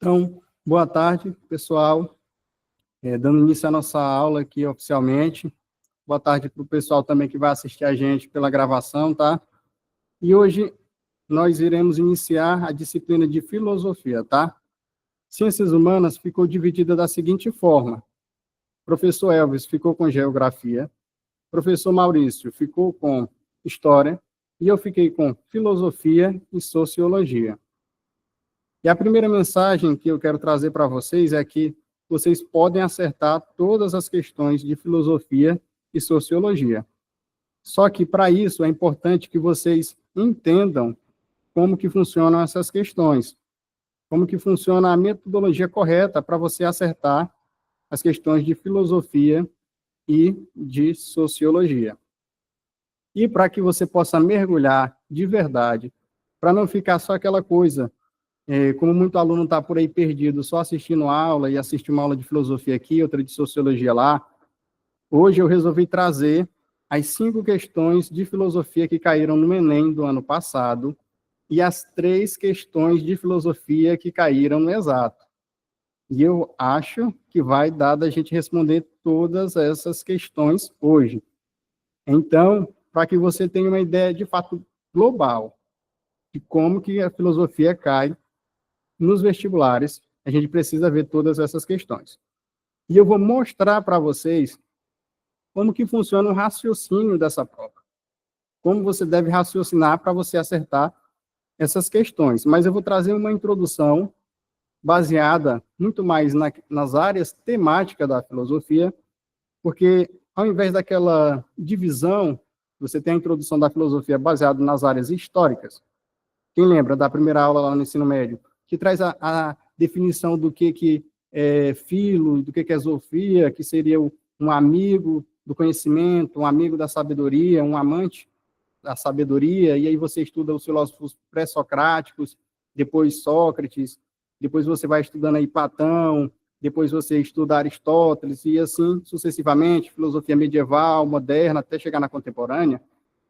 Então, boa tarde, pessoal. Dando início à nossa aula aqui oficialmente. Boa tarde para o pessoal também que vai assistir a gente pela gravação, tá? E hoje nós iremos iniciar a disciplina de filosofia, tá? Ciências humanas ficou dividida da seguinte forma: professor Elvis ficou com geografia, professor Maurício ficou com história, e eu fiquei com filosofia e sociologia. E a primeira mensagem que eu quero trazer para vocês é que vocês podem acertar todas as questões de filosofia e sociologia. Só que, para isso, é importante que vocês entendam como que funcionam essas questões, como que funciona a metodologia correta para você acertar as questões de filosofia e de sociologia. E para que você possa mergulhar de verdade, para não ficar só aquela coisa, como muito aluno está por aí perdido, só assistindo aula e assiste uma aula de filosofia aqui, outra de sociologia lá, hoje eu resolvi trazer as 5 questões de filosofia que caíram no Enem do ano passado e as 3 questões de filosofia que caíram no Exato. E eu acho que vai dar da gente responder todas essas questões hoje. Então, para que você tenha uma ideia de fato global de como que a filosofia cai nos vestibulares, a gente precisa ver todas essas questões. E eu vou mostrar para vocês como que funciona o raciocínio dessa prova. Como você deve raciocinar para você acertar essas questões. Mas eu vou trazer uma introdução baseada muito mais nas áreas temáticas da filosofia, porque ao invés daquela divisão, você tem a introdução da filosofia baseada nas áreas históricas. Quem lembra da primeira aula lá no ensino médio? Que traz a definição do que é filo, do que é zoofia, que seria um amigo do conhecimento, um amigo da sabedoria, um amante da sabedoria, e aí você estuda os filósofos pré-socráticos, depois Sócrates, depois você vai estudando aí Platão, depois você estuda Aristóteles, e assim sucessivamente, filosofia medieval, moderna, até chegar na contemporânea,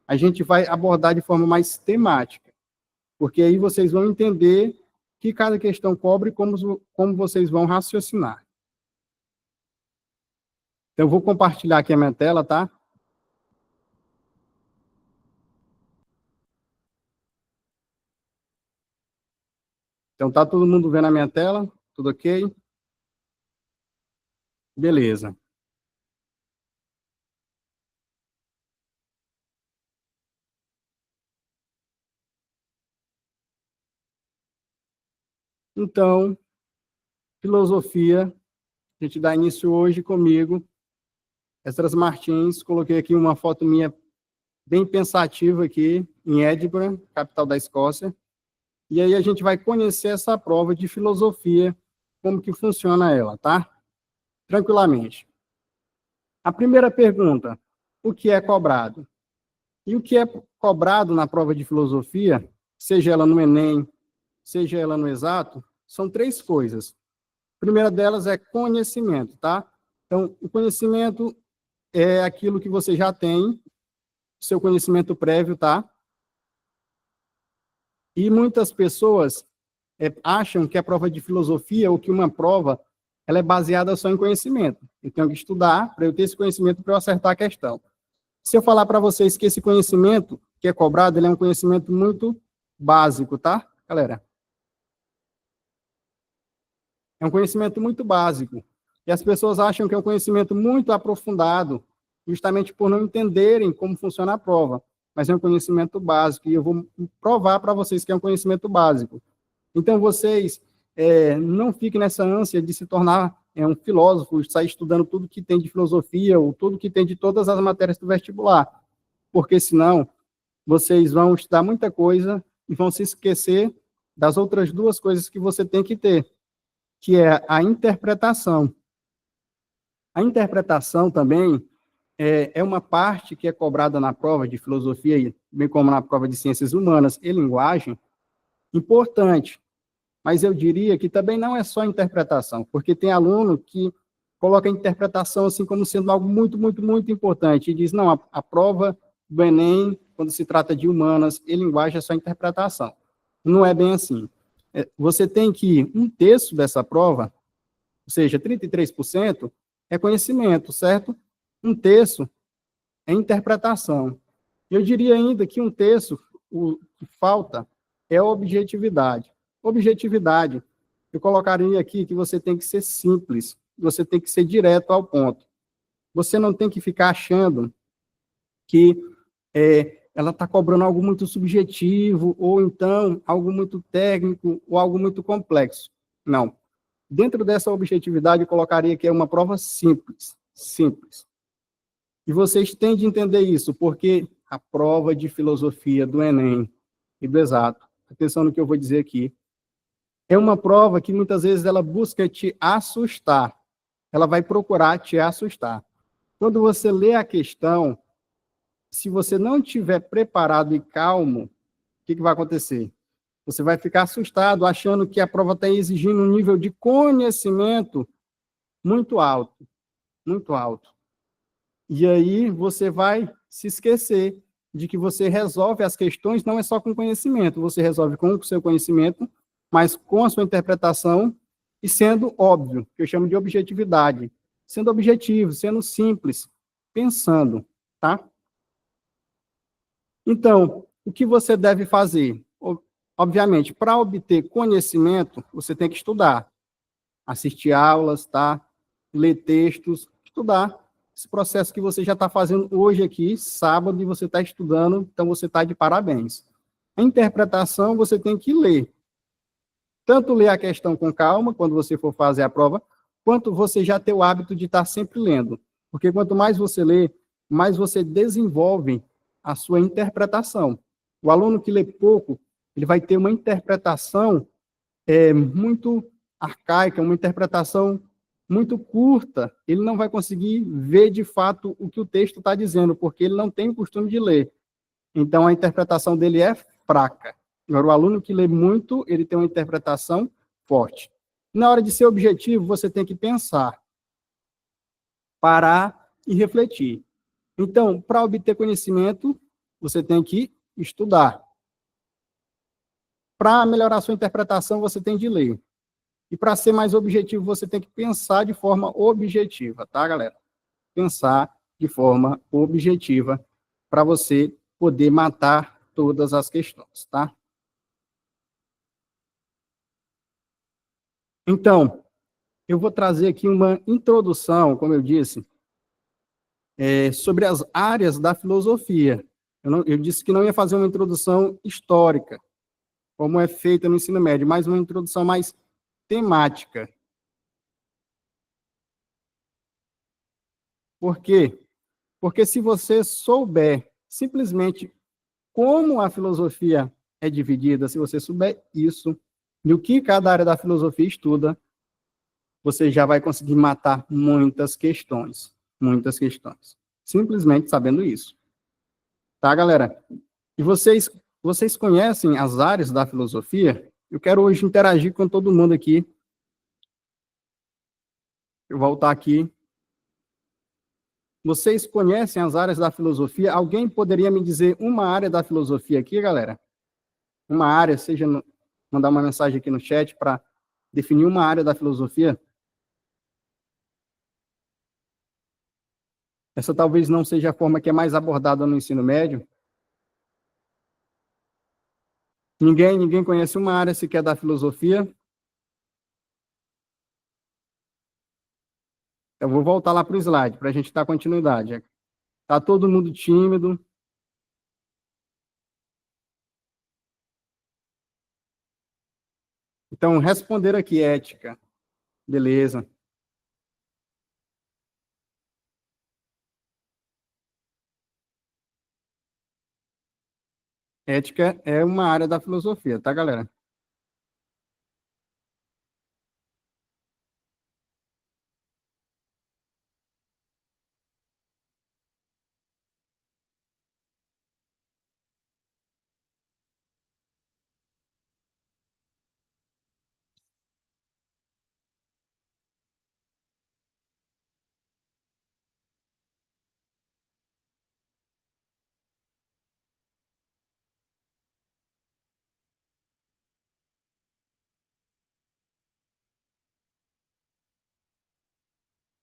a gente vai abordar de forma mais temática, porque aí vocês vão entender que cada questão cobre, como vocês vão raciocinar. Então, eu vou compartilhar aqui a minha tela, tá? Então, tá todo mundo vendo a minha tela? Tudo ok? Beleza. Então, filosofia, a gente dá início hoje comigo, Esdras Martins, coloquei aqui uma foto minha bem pensativa aqui, em Edinburgh, capital da Escócia, e aí a gente vai conhecer essa prova de filosofia, como que funciona ela, tá? Tranquilamente. A primeira pergunta, o que é cobrado? E o que é cobrado na prova de filosofia, seja ela no Enem, seja ela no Exato, são 3 coisas. A primeira delas é conhecimento, tá? Então, o conhecimento é aquilo que você já tem, seu conhecimento prévio, tá? E muitas pessoas acham que a prova de filosofia, ou que uma prova, ela é baseada só em conhecimento. Eu tenho que estudar para eu ter esse conhecimento para eu acertar a questão. Se eu falar para vocês que esse conhecimento que é cobrado, ele é um conhecimento muito básico, tá, galera? É um conhecimento muito básico. E as pessoas acham que é um conhecimento muito aprofundado, justamente por não entenderem como funciona a prova. Mas é um conhecimento básico, e eu vou provar para vocês que é um conhecimento básico. Então, vocês não fiquem nessa ânsia de se tornar um filósofo, sair estudando tudo que tem de filosofia, ou tudo que tem de todas as matérias do vestibular, porque senão vocês vão estudar muita coisa e vão se esquecer das outras 2 coisas que você tem que ter, que é a interpretação. A interpretação também é uma parte que é cobrada na prova de filosofia, bem como na prova de ciências humanas e linguagem, importante. Mas eu diria que também não é só interpretação, porque tem aluno que coloca a interpretação assim como sendo algo muito, muito, muito importante, e diz, não, a prova do Enem, quando se trata de humanas e linguagem, é só interpretação. Não é bem assim. você tem que um terço dessa prova, ou seja, 33%, é conhecimento, certo? Um terço é interpretação. Eu diria ainda que um terço, o que falta, é objetividade. Objetividade, eu colocaria aqui que você tem que ser simples, você tem que ser direto ao ponto. Você não tem que ficar achando que ela está cobrando algo muito subjetivo, ou então algo muito técnico, ou algo muito complexo. Não. Dentro dessa objetividade, eu colocaria que é uma prova simples. Simples. E vocês têm de entender isso, porque a prova de filosofia do Enem e do Exato, atenção no que eu vou dizer aqui, é uma prova que muitas vezes ela busca te assustar. Ela vai procurar te assustar. Quando você lê a questão, se você não estiver preparado e calmo, o que vai acontecer? Você vai ficar assustado, achando que a prova está exigindo um nível de conhecimento muito alto, muito alto. E aí você vai se esquecer de que você resolve as questões não é só com conhecimento, você resolve com o seu conhecimento, mas com a sua interpretação e sendo óbvio, que eu chamo de objetividade, sendo objetivo, sendo simples, pensando, tá? Então, o que você deve fazer? Obviamente, para obter conhecimento, você tem que estudar, assistir aulas, tá? Ler textos, estudar. Esse processo que você já está fazendo hoje aqui, sábado, e você está estudando, então você está de parabéns. A interpretação, você tem que ler. Tanto ler a questão com calma, quando você for fazer a prova, quanto você já ter o hábito de estar sempre lendo. Porque quanto mais você lê, mais você desenvolve a sua interpretação. O aluno que lê pouco, ele vai ter uma interpretação muito arcaica, uma interpretação muito curta. Ele não vai conseguir ver de fato o que o texto está dizendo, porque ele não tem o costume de ler. Então, a interpretação dele é fraca. Agora, o aluno que lê muito, ele tem uma interpretação forte. Na hora de ser objetivo, você tem que pensar, parar e refletir. Então, para obter conhecimento, você tem que estudar. Para melhorar sua interpretação, você tem de ler. E para ser mais objetivo, você tem que pensar de forma objetiva, tá, galera? Pensar de forma objetiva para você poder matar todas as questões, tá? Então, eu vou trazer aqui uma introdução, como eu disse, sobre as áreas da filosofia. Eu disse que não ia fazer uma introdução histórica, como é feita no ensino médio, mas uma introdução mais temática. Por quê? Porque se você souber simplesmente como a filosofia é dividida, se você souber isso, e o que cada área da filosofia estuda, você já vai conseguir matar muitas questões. Muitas questões. Simplesmente sabendo isso. Tá, galera? E vocês conhecem as áreas da filosofia? Eu quero hoje interagir com todo mundo aqui. Eu vou voltar aqui. Vocês conhecem as áreas da filosofia? Alguém poderia me dizer uma área da filosofia aqui, galera? Uma área, mandar uma mensagem aqui no chat para definir uma área da filosofia? Essa talvez não seja a forma que é mais abordada no ensino médio. Ninguém conhece uma área sequer da filosofia? Eu vou voltar lá para o slide, para a gente dar continuidade. Está todo mundo tímido. Então, responder aqui, ética. Beleza. Ética é uma área da filosofia, tá, galera?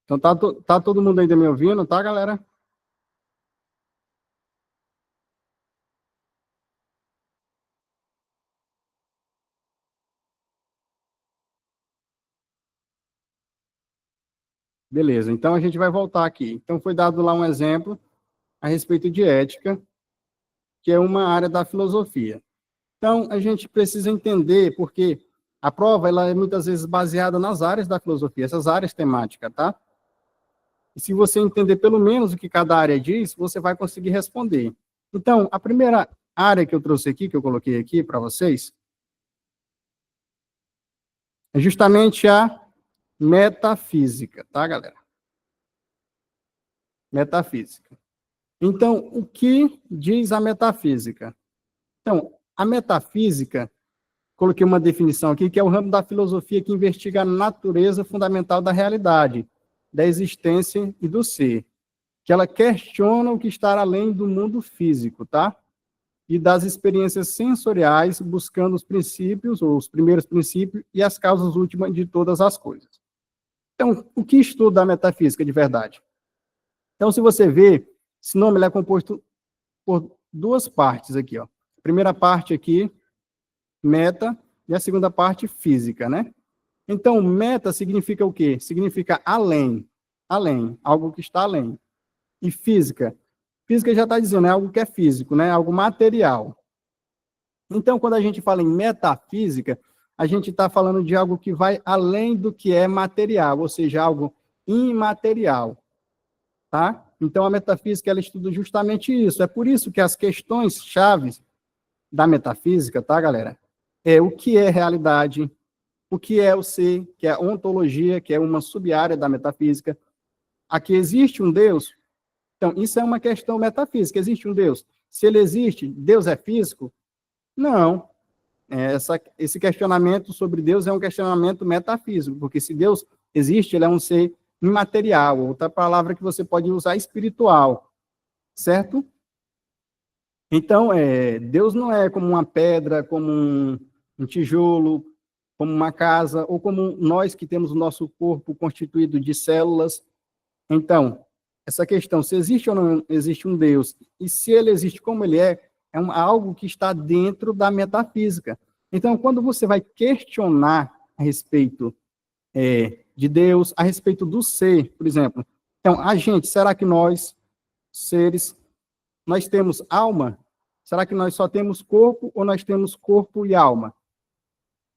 Então, tá todo mundo ainda me ouvindo, tá, galera? Beleza, então a gente vai voltar aqui. Então, foi dado lá um exemplo a respeito de ética, que é uma área da filosofia. Então, a gente precisa entender, porque a prova ela é muitas vezes baseada nas áreas da filosofia, essas áreas temáticas, tá? E se você entender pelo menos o que cada área diz, você vai conseguir responder. Então, a primeira área que eu trouxe aqui, que eu coloquei aqui para vocês, é justamente a metafísica, tá, galera? Metafísica. Então, o que diz a metafísica? Então, a metafísica, coloquei uma definição aqui, que é o ramo da filosofia que investiga a natureza fundamental da realidade, da existência e do ser, que ela questiona o que está além do mundo físico, tá? E das experiências sensoriais, buscando os princípios, ou os primeiros princípios, e as causas últimas de todas as coisas. Então, o que estuda a metafísica de verdade? Então, se você vê, esse nome ele é composto por duas partes aqui, ó. A primeira parte aqui, meta, e a segunda parte, física, né? Então, meta significa o quê? Significa além, além, algo que está além. E física, física já está dizendo, é algo que é físico, né? Algo material. Então, quando a gente fala em metafísica, a gente está falando de algo que vai além do que é material, ou seja, algo imaterial, tá? Então, a metafísica, ela estuda justamente isso. É por isso que as questões chaves da metafísica, tá, galera? É o que é realidade, o que é o ser, que é a ontologia, que é uma sub-área da metafísica. Aqui existe um Deus? Então, isso é uma questão metafísica. Existe um Deus? Se ele existe, Deus é físico? Não. Esse questionamento sobre Deus é um questionamento metafísico, porque se Deus existe, ele é um ser imaterial. Outra palavra que você pode usar é espiritual, certo? Então, Deus não é como uma pedra, como um tijolo, como uma casa, ou como nós que temos o nosso corpo constituído de células. Então, essa questão, se existe ou não existe um Deus, e se ele existe como ele é algo que está dentro da metafísica. Então, quando você vai questionar a respeito de Deus, a respeito do ser, por exemplo, então, a gente, será que nós, seres, nós temos alma? Será que nós só temos corpo ou nós temos corpo e alma?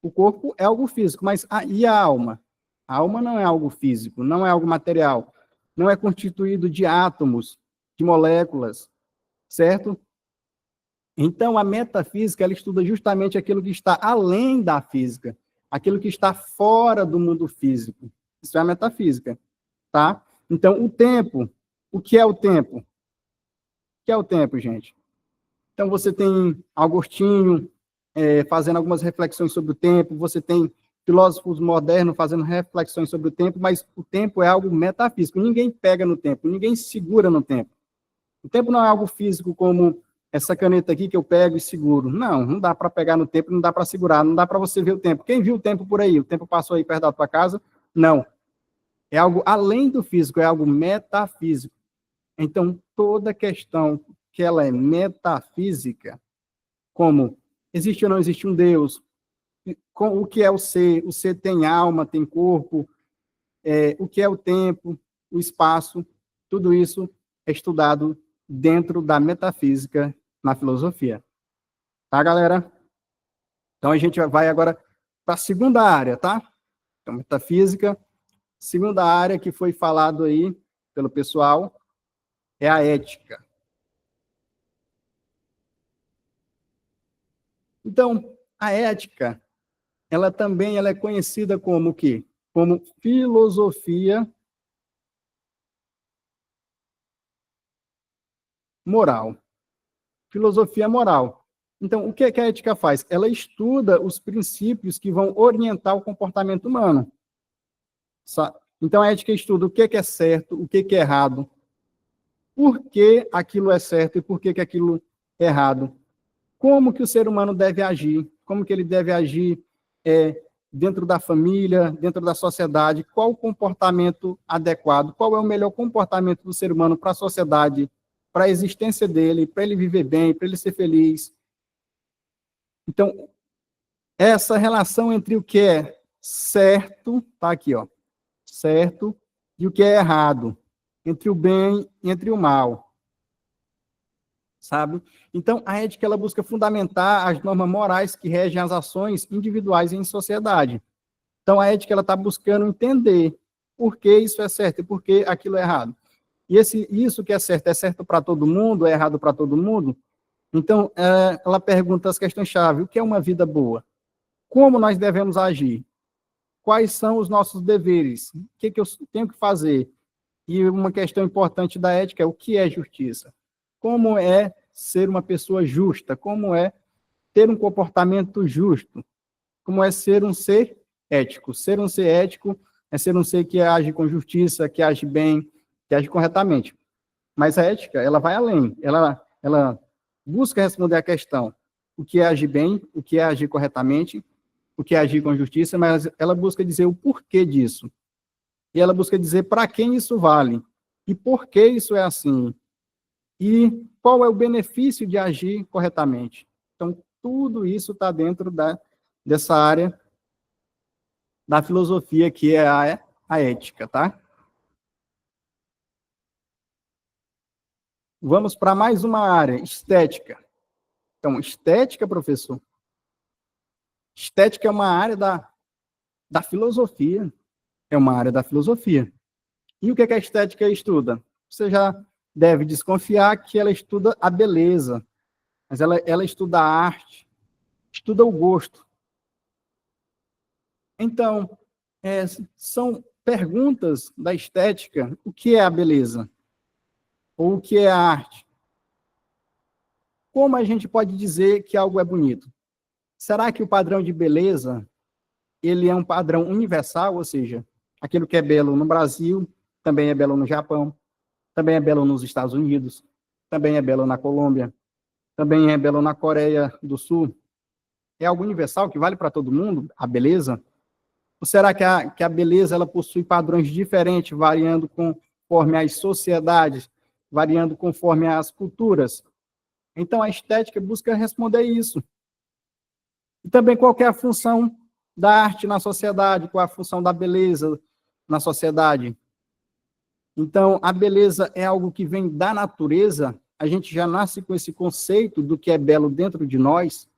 O corpo é algo físico, mas e a alma? A alma não é algo físico, não é algo material, não é constituído de átomos, de moléculas, certo? Então, a metafísica, ela estuda justamente aquilo que está além da física, aquilo que está fora do mundo físico. Isso é a metafísica, tá? Então, o tempo, o que é o tempo? O que é o tempo, gente? Então, você tem Agostinho fazendo algumas reflexões sobre o tempo, você tem filósofos modernos fazendo reflexões sobre o tempo, mas o tempo é algo metafísico. Ninguém pega no tempo, ninguém segura no tempo. O tempo não é algo físico como essa caneta aqui que eu pego e seguro. Não, não dá para pegar no tempo, não dá para segurar, não dá para você ver o tempo. Quem viu o tempo por aí? O tempo passou aí perto da tua casa? Não. É algo além do físico, é algo metafísico. Então, toda questão que ela é metafísica, como existe ou não existe um Deus, o que é o ser tem alma, tem corpo, o que é o tempo, o espaço, tudo isso é estudado dentro da metafísica na filosofia. Tá, galera? Então, a gente vai agora para a segunda área, tá? Então, metafísica. Segunda área que foi falado aí pelo pessoal é a ética. Então, a ética, ela é conhecida como o quê? Como filosofia moral. Filosofia moral. Então, o que a ética faz? Ela estuda os princípios que vão orientar o comportamento humano. Então, a ética estuda o que é certo, o que é errado, por que aquilo é certo e por que aquilo é errado, como que o ser humano deve agir, como que ele deve agir dentro da família, dentro da sociedade, qual o comportamento adequado, qual é o melhor comportamento do ser humano para a sociedade, para a existência dele, para ele viver bem, para ele ser feliz. Então, essa relação entre o que é certo, tá aqui, ó, certo, e o que é errado, entre o bem e entre o mal, sabe? Então, a ética, ela busca fundamentar as normas morais que regem as ações individuais em sociedade. Então, a ética, ela está buscando entender por que isso é certo e por que aquilo é errado. E isso que é certo para todo mundo, é errado para todo mundo? Então, ela pergunta as questões-chave: o que é uma vida boa? Como nós devemos agir? Quais são os nossos deveres? O que eu tenho que fazer? E uma questão importante da ética é o que é justiça? Como é ser uma pessoa justa? Como é ter um comportamento justo? Como é ser um ser ético? Ser um ser ético é ser um ser que age com justiça, que age bem, que age corretamente. Mas a ética, ela vai além. Ela busca responder a questão: o que é agir bem, o que é agir corretamente, o que é agir com justiça, mas ela busca dizer o porquê disso. E ela busca dizer para quem isso vale, e por que isso é assim, e qual é o benefício de agir corretamente. Então, tudo isso está dentro dessa área da filosofia, que é a ética, tá? Vamos para mais uma área, estética. Então, estética, professor. Estética é uma área da filosofia. É uma área da filosofia. E o que a estética estuda? Você já deve desconfiar que ela estuda a beleza, mas ela estuda a arte, estuda o gosto. Então, são perguntas da estética: o que é a beleza? Ou o que é a arte? Como a gente pode dizer que algo é bonito? Será que o padrão de beleza, ele é um padrão universal, ou seja, aquilo que é belo no Brasil, também é belo no Japão, também é belo nos Estados Unidos, também é belo na Colômbia, também é belo na Coreia do Sul? É algo universal que vale para todo mundo, a beleza? Ou será que a beleza, ela possui padrões diferentes, variando conforme as sociedades, variando conforme as culturas? Então, a estética busca responder isso. E também qual é a função da arte na sociedade, qual é a função da beleza na sociedade. Então, a beleza é algo que vem da natureza, a gente já nasce com esse conceito do que é belo dentro de nós,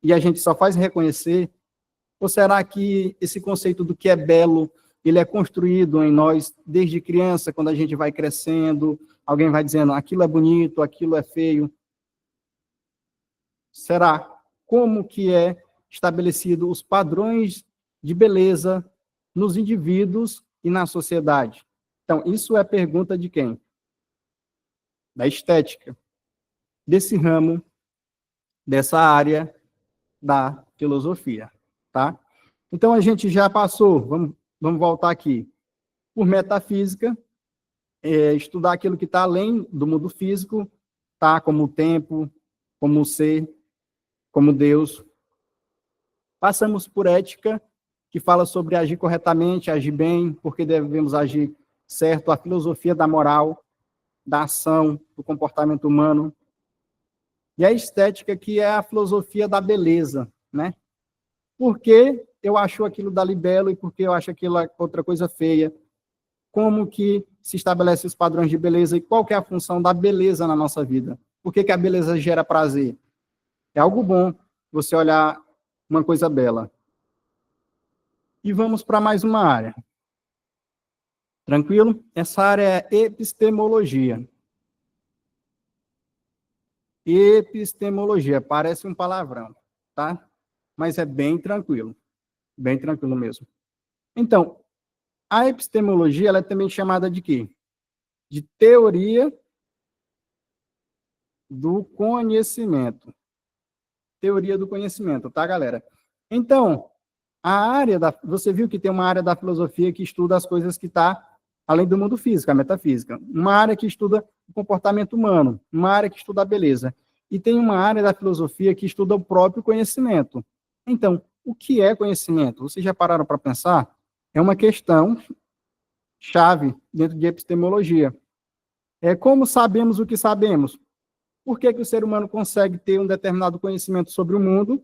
e a gente só faz reconhecer. Ou será que esse conceito do que é belo, ele é construído em nós desde criança, quando a gente vai crescendo, alguém vai dizendo aquilo é bonito, aquilo é feio? Será? Como que é estabelecido os padrões de beleza nos indivíduos e na sociedade? Então, isso é pergunta de quem? Da estética, desse ramo, dessa área da filosofia, tá? Então, a gente já passou, vamos voltar aqui, por metafísica, estudar aquilo que está além do mundo físico, tá? Como o tempo, como o ser, como Deus. Passamos por ética, que fala sobre agir corretamente, agir bem, porque devemos agir certo, a filosofia da moral, da ação, do comportamento humano. E a estética, que é a filosofia da beleza, né? Porque eu acho aquilo dali belo e porque eu acho aquilo outra coisa feia. Como que se estabelece os padrões de beleza e qual que é a função da beleza na nossa vida? Por que a beleza gera prazer? É algo bom você olhar uma coisa bela. E vamos para mais uma área. Tranquilo? Essa área é epistemologia. Epistemologia, parece um palavrão, tá? Mas é bem tranquilo mesmo. Então, a epistemologia, ela é também chamada de quê? De teoria do conhecimento. Teoria do conhecimento, tá, galera? Então, você viu que tem uma área da filosofia que estuda as coisas que está além do mundo físico, a metafísica. Uma área que estuda o comportamento humano, uma área que estuda a beleza. E tem uma área da filosofia que estuda o próprio conhecimento. Então, O que é conhecimento? Vocês já pararam para pensar? É uma questão chave dentro de epistemologia. É como sabemos o que sabemos? Por que que o ser humano consegue ter um determinado conhecimento sobre o mundo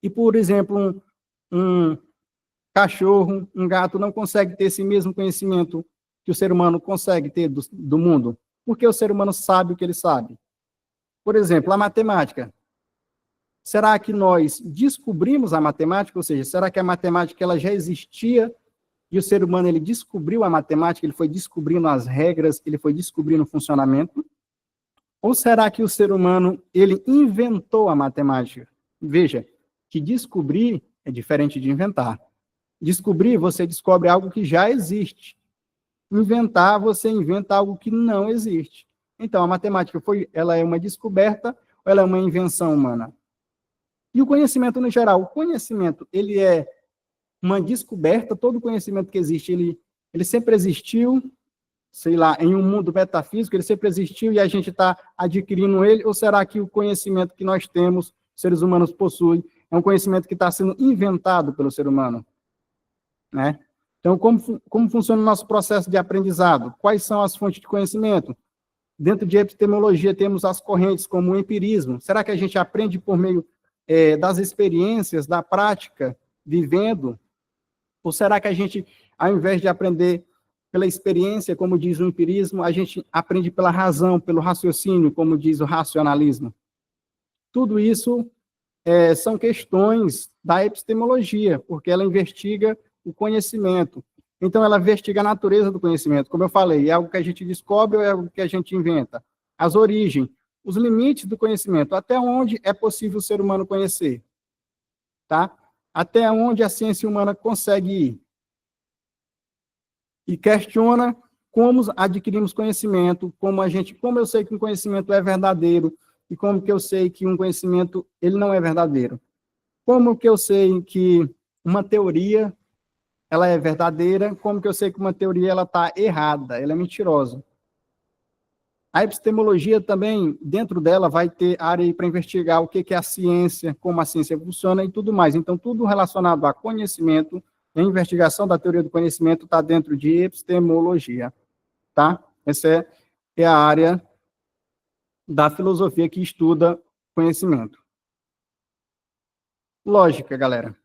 e, por exemplo, um cachorro, um gato não consegue ter esse mesmo conhecimento que o ser humano consegue ter do mundo? Porque o ser humano sabe o que ele sabe. Por exemplo, a matemática. Será que nós descobrimos a matemática? Ou seja, será que a matemática ela já existia e o ser humano ele descobriu a matemática, ele foi descobrindo as regras, ele foi descobrindo o funcionamento? Ou será que o ser humano ele inventou a matemática? Veja, que descobrir é diferente de inventar. Descobrir, você descobre algo que já existe. Inventar, você inventa algo que não existe. Então, a matemática ela é uma descoberta ou ela é uma invenção humana? E o conhecimento no geral? O conhecimento, ele é uma descoberta, todo conhecimento que existe, ele sempre existiu, sei lá, em um mundo metafísico, ele sempre existiu e a gente está adquirindo ele, ou será que o conhecimento que nós temos, seres humanos possuem, é um conhecimento que está sendo inventado pelo ser humano? Né? Então, como funciona o nosso processo de aprendizado? Quais são as fontes de conhecimento? Dentro de epistemologia, temos as correntes como o empirismo. Será que a gente aprende por meio das experiências, da prática, vivendo? Ou será que a gente, ao invés de aprender pela experiência, como diz o empirismo, a gente aprende pela razão, pelo raciocínio, como diz o racionalismo? Tudo isso são questões da epistemologia, porque ela investiga o conhecimento. Então, ela investiga a natureza do conhecimento. Como eu falei, é algo que a gente descobre ou é algo que a gente inventa? As origens, os limites do conhecimento, até onde é possível o ser humano conhecer, tá? Até onde a ciência humana consegue ir. E questiona como adquirimos conhecimento, como eu sei que um conhecimento é verdadeiro e como que eu sei que um conhecimento ele não é verdadeiro. Como que eu sei que uma teoria ela é verdadeira, como que eu sei que uma teoria ela está errada, ela é mentirosa. A epistemologia também, dentro dela, vai ter área para investigar o que é a ciência, como a ciência funciona e tudo mais. Então, tudo relacionado a conhecimento, a investigação da teoria do conhecimento está dentro de epistemologia, tá? Essa é a área da filosofia que estuda conhecimento. Lógica, galera.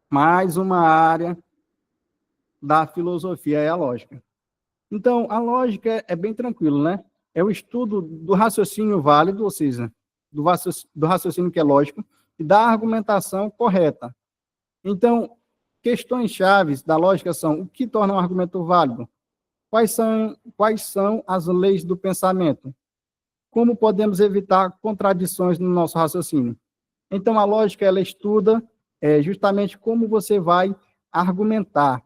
Mais uma área da filosofia é a lógica. Então, a lógica é bem tranquilo, né? É o estudo do raciocínio válido, ou seja, do raciocínio que é lógico, e da argumentação correta. Então, questões chaves da lógica são: o que torna um argumento válido? Quais são as leis do pensamento? Como podemos evitar contradições no nosso raciocínio? Então, a lógica, ela estuda justamente como você vai argumentar,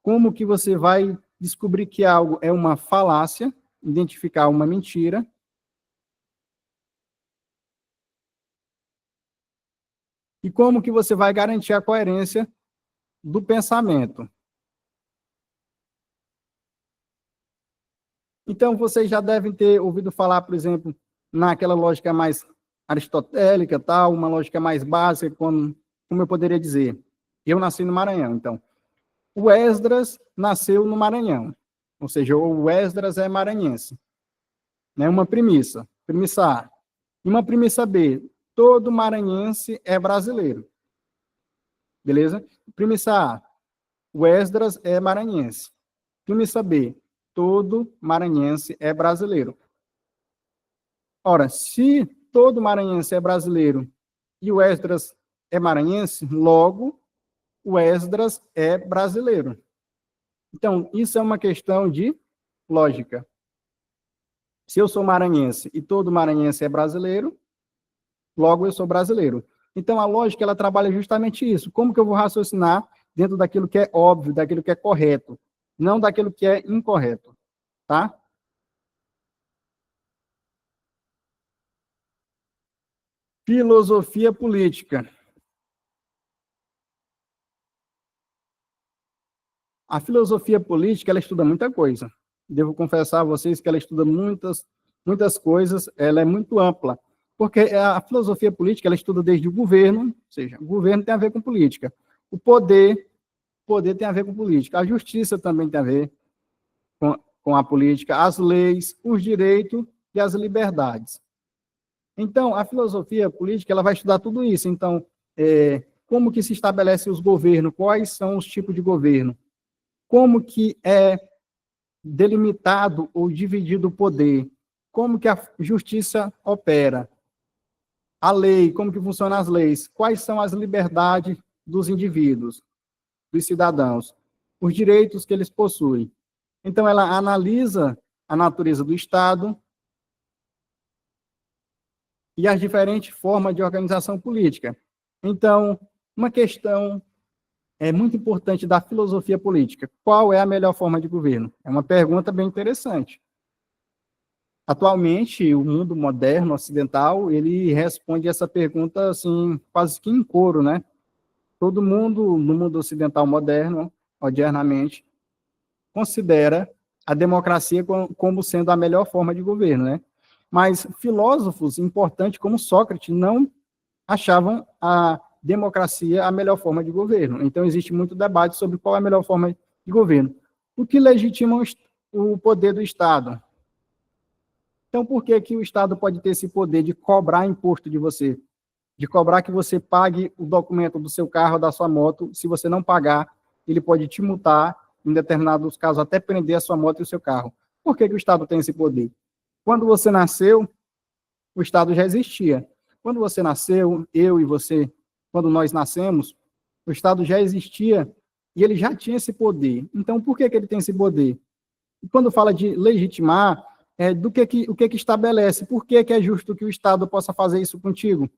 como que você vai descobrir que algo é uma falácia, identificar uma mentira, e como que você vai garantir a coerência do pensamento. Então, vocês já devem ter ouvido falar, por exemplo, naquela lógica mais aristotélica, tal, uma lógica mais básica, como eu poderia dizer. Eu nasci no Maranhão, então. O Esdras nasceu no Maranhão, ou seja, o Esdras é maranhense. Né? Uma premissa, premissa A. E uma premissa B, todo maranhense é brasileiro. Beleza? Premissa A, o Esdras é maranhense. Premissa B, todo maranhense é brasileiro. Ora, se todo maranhense é brasileiro e o Esdras é maranhense, logo o Esdras é brasileiro. Então, isso é uma questão de lógica. Se eu sou maranhense e todo maranhense é brasileiro, logo eu sou brasileiro. Então, a lógica, ela trabalha justamente isso. Como que eu vou raciocinar dentro daquilo que é óbvio, daquilo que é correto, não daquilo que é incorreto, tá? Filosofia política. A filosofia política, ela estuda muita coisa. Devo confessar a vocês que ela estuda muitas coisas, ela é muito ampla. Porque a filosofia política, ela estuda desde o governo, ou seja, o governo tem a ver com política. O poder tem a ver com política. A justiça também tem a ver com a política, as leis, os direitos e as liberdades. Então, a filosofia política, ela vai estudar tudo isso. Então, como que se estabelece os governos, quais são os tipos de governo, como que é delimitado ou dividido o poder, como que a justiça opera, a lei, como que funcionam as leis, quais são as liberdades dos indivíduos, dos cidadãos, os direitos que eles possuem. Então, ela analisa a natureza do Estado e as diferentes formas de organização política. Então, uma questão muito importante da filosofia política: qual é a melhor forma de governo? É uma pergunta bem interessante. Atualmente, o mundo moderno, ocidental, ele responde essa pergunta assim, quase que em coro, né? Todo mundo, no mundo ocidental moderno, modernamente, considera a democracia como sendo a melhor forma de governo, né? Mas filósofos importantes como Sócrates não achavam a democracia a melhor forma de governo. Então, existe muito debate sobre qual é a melhor forma de governo. O que legitima o poder do Estado? Então, por que que o Estado pode ter esse poder de cobrar imposto de você? De cobrar que você pague o documento do seu carro, da sua moto. Se você não pagar, ele pode te multar, em determinados casos, até prender a sua moto e o seu carro. Por que que o Estado tem esse poder? Quando você nasceu, o Estado já existia. Quando você nasceu, eu e você, quando nós nascemos, o Estado já existia e ele já tinha esse poder. Então, por que que ele tem esse poder? E quando fala de legitimar, o que que estabelece? Por que que é justo que o Estado possa fazer isso contigo?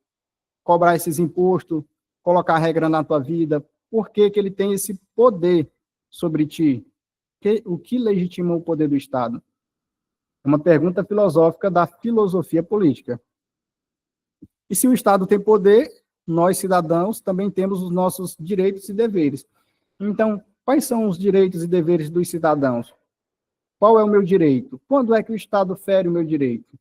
Cobrar esses impostos, colocar regra na tua vida? Por que que ele tem esse poder sobre ti? O que legitima o poder do Estado? É uma pergunta filosófica da filosofia política. E se o Estado tem poder, nós, cidadãos, também temos os nossos direitos e deveres. Então, quais são os direitos e deveres dos cidadãos? Qual é o meu direito? Quando é que o Estado fere o meu direito?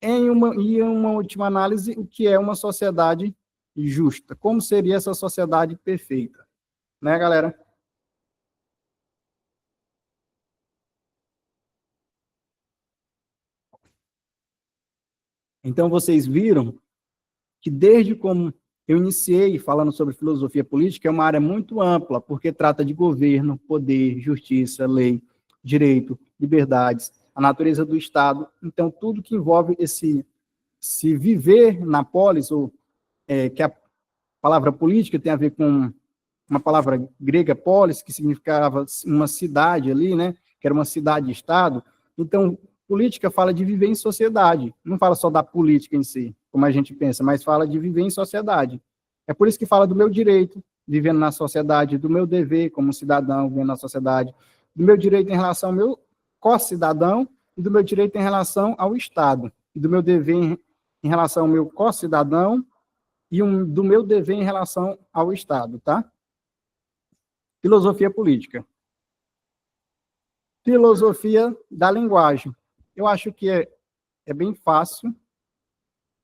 Em uma última análise, o que é uma sociedade justa? Como seria essa sociedade perfeita? Né, galera? Então, vocês viram que desde como eu iniciei falando sobre filosofia política, é uma área muito ampla, porque trata de governo, poder, justiça, lei, direito, liberdades, a natureza do Estado. Então, tudo que envolve se viver na polis, ou que a palavra política tem a ver com uma palavra grega polis, que significava uma cidade ali, né? Que era uma cidade-estado. Então, política fala de viver em sociedade, não fala só da política em si, como a gente pensa, mas fala de viver em sociedade. É por isso que fala do meu direito, vivendo na sociedade, do meu dever como cidadão, vivendo na sociedade, do meu direito em relação ao meu co-cidadão e do meu direito em relação ao Estado, e do meu dever em relação ao meu co-cidadão e do meu dever em relação ao Estado, tá? Filosofia política. Filosofia da linguagem. Eu acho que é bem fácil,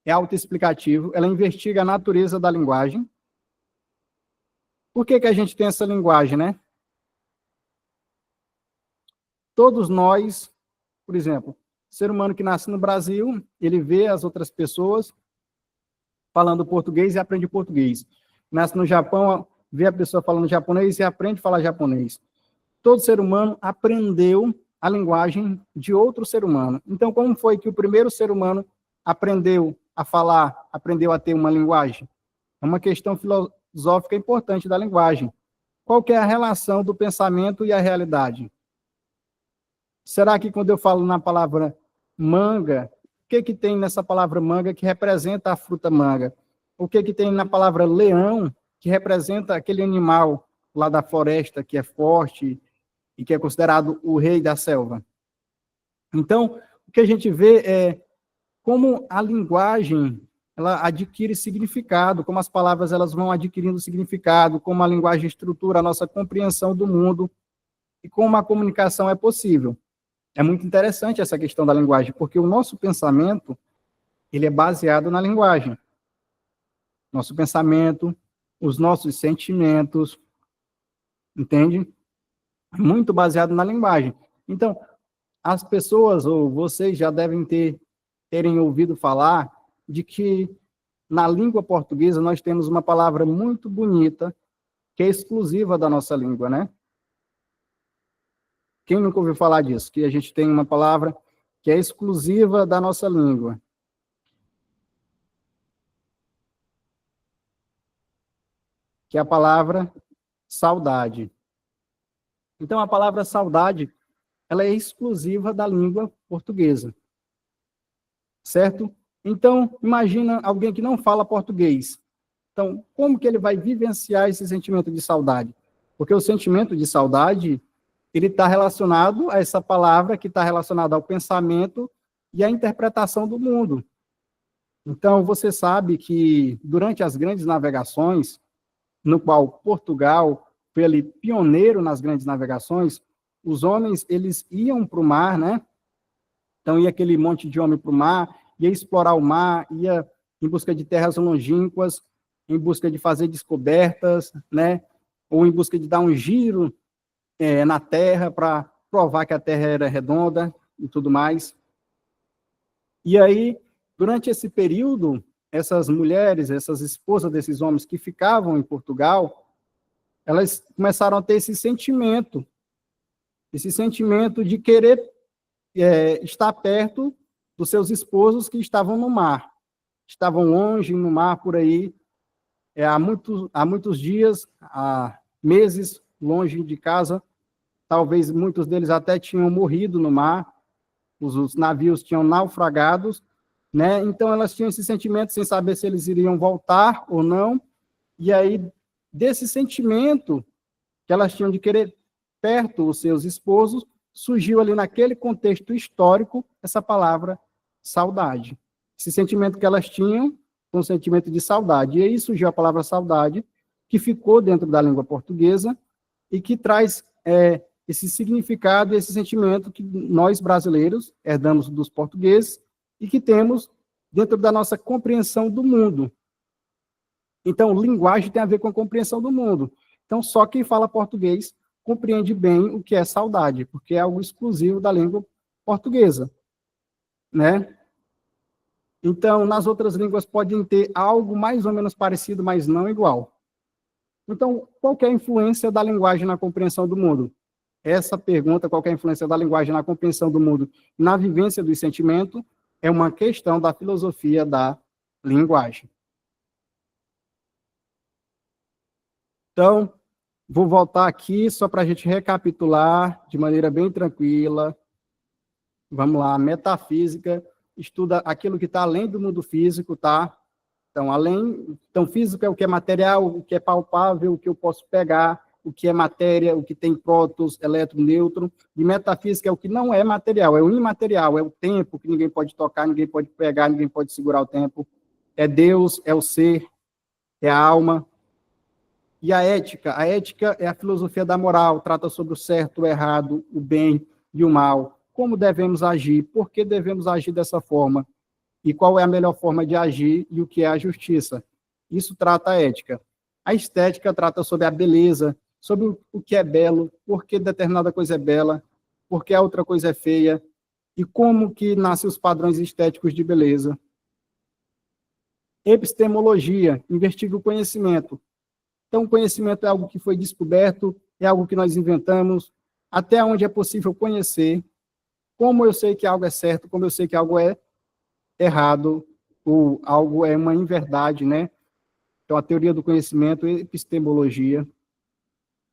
é autoexplicativo, ela investiga a natureza da linguagem. Por que que a gente tem essa linguagem, né? Todos nós, por exemplo, ser humano que nasce no Brasil, ele vê as outras pessoas falando português e aprende português. Nasce no Japão, vê a pessoa falando japonês e aprende a falar japonês. Todo ser humano aprendeu a linguagem de outro ser humano. Então, como foi que o primeiro ser humano aprendeu a falar, aprendeu a ter uma linguagem? É uma questão filosófica importante da linguagem. Qual que é a relação do pensamento e a realidade? Será que quando eu falo na palavra manga, o que que tem nessa palavra manga que representa a fruta manga? O que que tem na palavra leão que representa aquele animal lá da floresta que é forte e que é considerado o rei da selva? Então, o que a gente vê é como a linguagem ela adquire significado, como as palavras elas vão adquirindo significado, como a linguagem estrutura a nossa compreensão do mundo e como a comunicação é possível. É muito interessante essa questão da linguagem, porque o nosso pensamento ele é baseado na linguagem. Nosso pensamento, os nossos sentimentos, entende? Muito baseado na linguagem. Então, as pessoas, ou vocês já devem terem ouvido falar de que na língua portuguesa nós temos uma palavra muito bonita, que é exclusiva da nossa língua, né? Quem nunca ouviu falar disso? Que a gente tem uma palavra que é exclusiva da nossa língua. Que é a palavra saudade. Então, a palavra saudade, ela é exclusiva da língua portuguesa. Certo? Então, imagina alguém que não fala português. Então, como que ele vai vivenciar esse sentimento de saudade? Porque o sentimento de saudade, ele está relacionado a essa palavra que está relacionada ao pensamento e à interpretação do mundo. Então, você sabe que durante as grandes navegações, no qual Portugal foi ali pioneiro nas grandes navegações, os homens, eles iam para o mar, né? Então, ia aquele monte de homem para o mar, ia explorar o mar, ia em busca de terras longínquas, em busca de fazer descobertas, né? Ou em busca de dar um giro na Terra para provar que a Terra era redonda e tudo mais. E aí, durante esse período, essas mulheres, essas esposas desses homens que ficavam em Portugal, elas começaram a ter esse sentimento de querer estar perto dos seus esposos que estavam no mar, estavam longe no mar por aí, há muitos dias, há meses longe de casa, talvez muitos deles até tinham morrido no mar, os navios tinham naufragados, né? Então elas tinham esse sentimento sem saber se eles iriam voltar ou não, e aí desse sentimento que elas tinham de querer perto os seus esposos, surgiu ali naquele contexto histórico essa palavra saudade. Esse sentimento que elas tinham, um sentimento de saudade. E aí surgiu a palavra saudade, que ficou dentro da língua portuguesa e que traz esse significado, esse sentimento que nós brasileiros herdamos dos portugueses e que temos dentro da nossa compreensão do mundo. Então, linguagem tem a ver com a compreensão do mundo. Então, só quem fala português compreende bem o que é saudade, porque é algo exclusivo da língua portuguesa, né? Então, nas outras línguas podem ter algo mais ou menos parecido, mas não igual. Então, qual que é a influência da linguagem na compreensão do mundo? Essa pergunta, qual que é a influência da linguagem na compreensão do mundo, na vivência do sentimento, é uma questão da filosofia da linguagem. Então, vou voltar aqui só para a gente recapitular de maneira bem tranquila. Vamos lá, metafísica estuda aquilo que está além do mundo físico, tá? Então, físico é o que é material, o que é palpável, o que eu posso pegar, o que é matéria, o que tem prótons, elétron, nêutron. E metafísica é o que não é material, é o imaterial, é o tempo que ninguém pode tocar, ninguém pode pegar, ninguém pode segurar o tempo. É Deus, é o ser, é a alma. E a ética é a filosofia da moral, trata sobre o certo, o errado, o bem e o mal. Como devemos agir, por que devemos agir dessa forma, e qual é a melhor forma de agir e o que é a justiça. Isso trata a ética. A estética trata sobre a beleza, sobre o que é belo, por que determinada coisa é bela, por que a outra coisa é feia, e como que nascem os padrões estéticos de beleza. Epistemologia, investiga o conhecimento. Então, o conhecimento é algo que foi descoberto, é algo que nós inventamos, até onde é possível conhecer, como eu sei que algo é certo, como eu sei que algo é errado, ou algo é uma inverdade, né? Então, a teoria do conhecimento, epistemologia.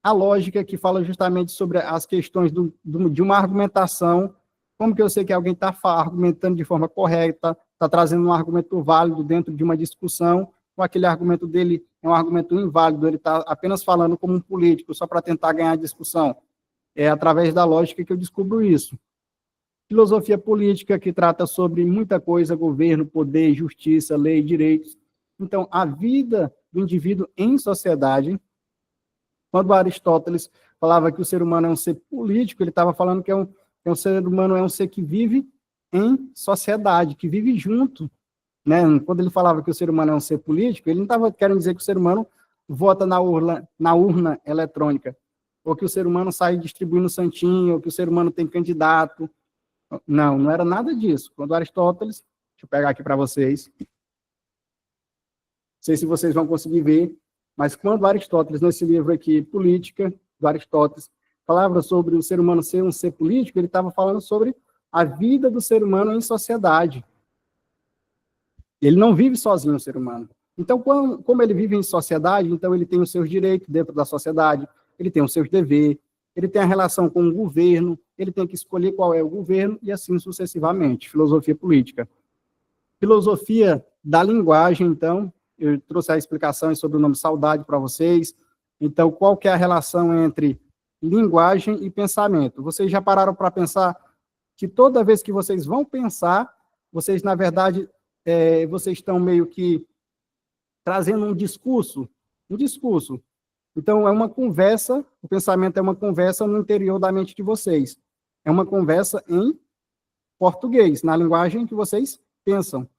A lógica, que fala justamente sobre as questões de uma argumentação, como que eu sei que alguém está argumentando de forma correta, está trazendo um argumento válido dentro de uma discussão, ou aquele argumento dele é um argumento inválido, ele está apenas falando como um político, só para tentar ganhar a discussão. É através da lógica que eu descubro isso. Filosofia política, que trata sobre muita coisa, governo, poder, justiça, lei, direitos. Então, a vida do indivíduo em sociedade, quando Aristóteles falava que o ser humano é um ser político, ele estava falando que um ser humano é um ser que vive em sociedade, que vive junto, né? Quando ele falava que o ser humano é um ser político, ele não estava querendo dizer que o ser humano vota na urna eletrônica, ou que o ser humano sai distribuindo santinho, ou que o ser humano tem candidato. Não, não era nada disso. Quando Aristóteles, deixa eu pegar aqui para vocês, não sei se vocês vão conseguir ver, mas quando Aristóteles, nesse livro aqui, Política, do Aristóteles, falava sobre o ser humano ser um ser político, ele estava falando sobre a vida do ser humano em sociedade. Ele não vive sozinho, o ser humano. Então, como ele vive em sociedade, então ele tem os seus direitos dentro da sociedade, ele tem os seus deveres, ele tem a relação com o governo, ele tem que escolher qual é o governo, e assim sucessivamente. Filosofia política. Filosofia da linguagem, então, eu trouxe a explicação sobre o nome saudade para vocês. Então, qual que é a relação entre linguagem e pensamento? Vocês já pararam para pensar que toda vez que vocês vão pensar, vocês, na verdade, vocês estão meio que trazendo um discurso. Então, é uma conversa, o pensamento é uma conversa no interior da mente de vocês. É uma conversa em português, na linguagem que vocês pensam.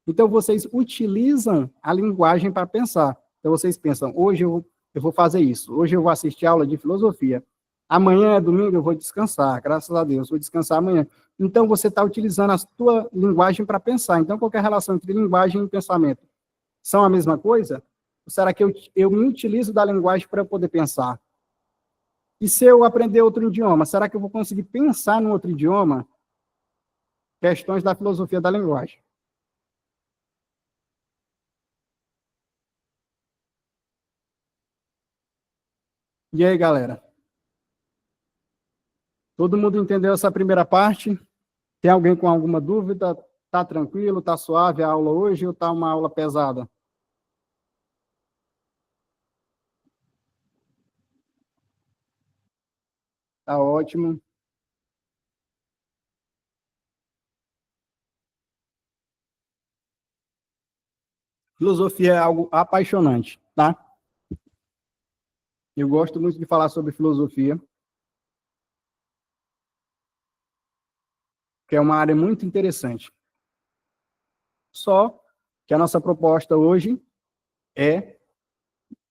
Então, vocês utilizam a linguagem para pensar. Então, vocês pensam, hoje eu vou fazer isso, hoje eu vou assistir aula de filosofia, amanhã é domingo, eu vou descansar, graças a Deus, vou descansar amanhã. Então, você está utilizando a sua linguagem para pensar. Então, qual é a relação entre linguagem e pensamento? São a mesma coisa? Ou será que eu me utilizo da linguagem para poder pensar? E se eu aprender outro idioma, será que eu vou conseguir pensar no outro idioma? Questões da filosofia da linguagem. E aí, galera? Todo mundo entendeu essa primeira parte? Tem alguém com alguma dúvida? Tá tranquilo? Tá suave a aula hoje ou tá uma aula pesada? Tá ótimo. Filosofia é algo apaixonante, tá? Eu gosto muito de falar sobre filosofia, que é uma área muito interessante. Só que a nossa proposta hoje é,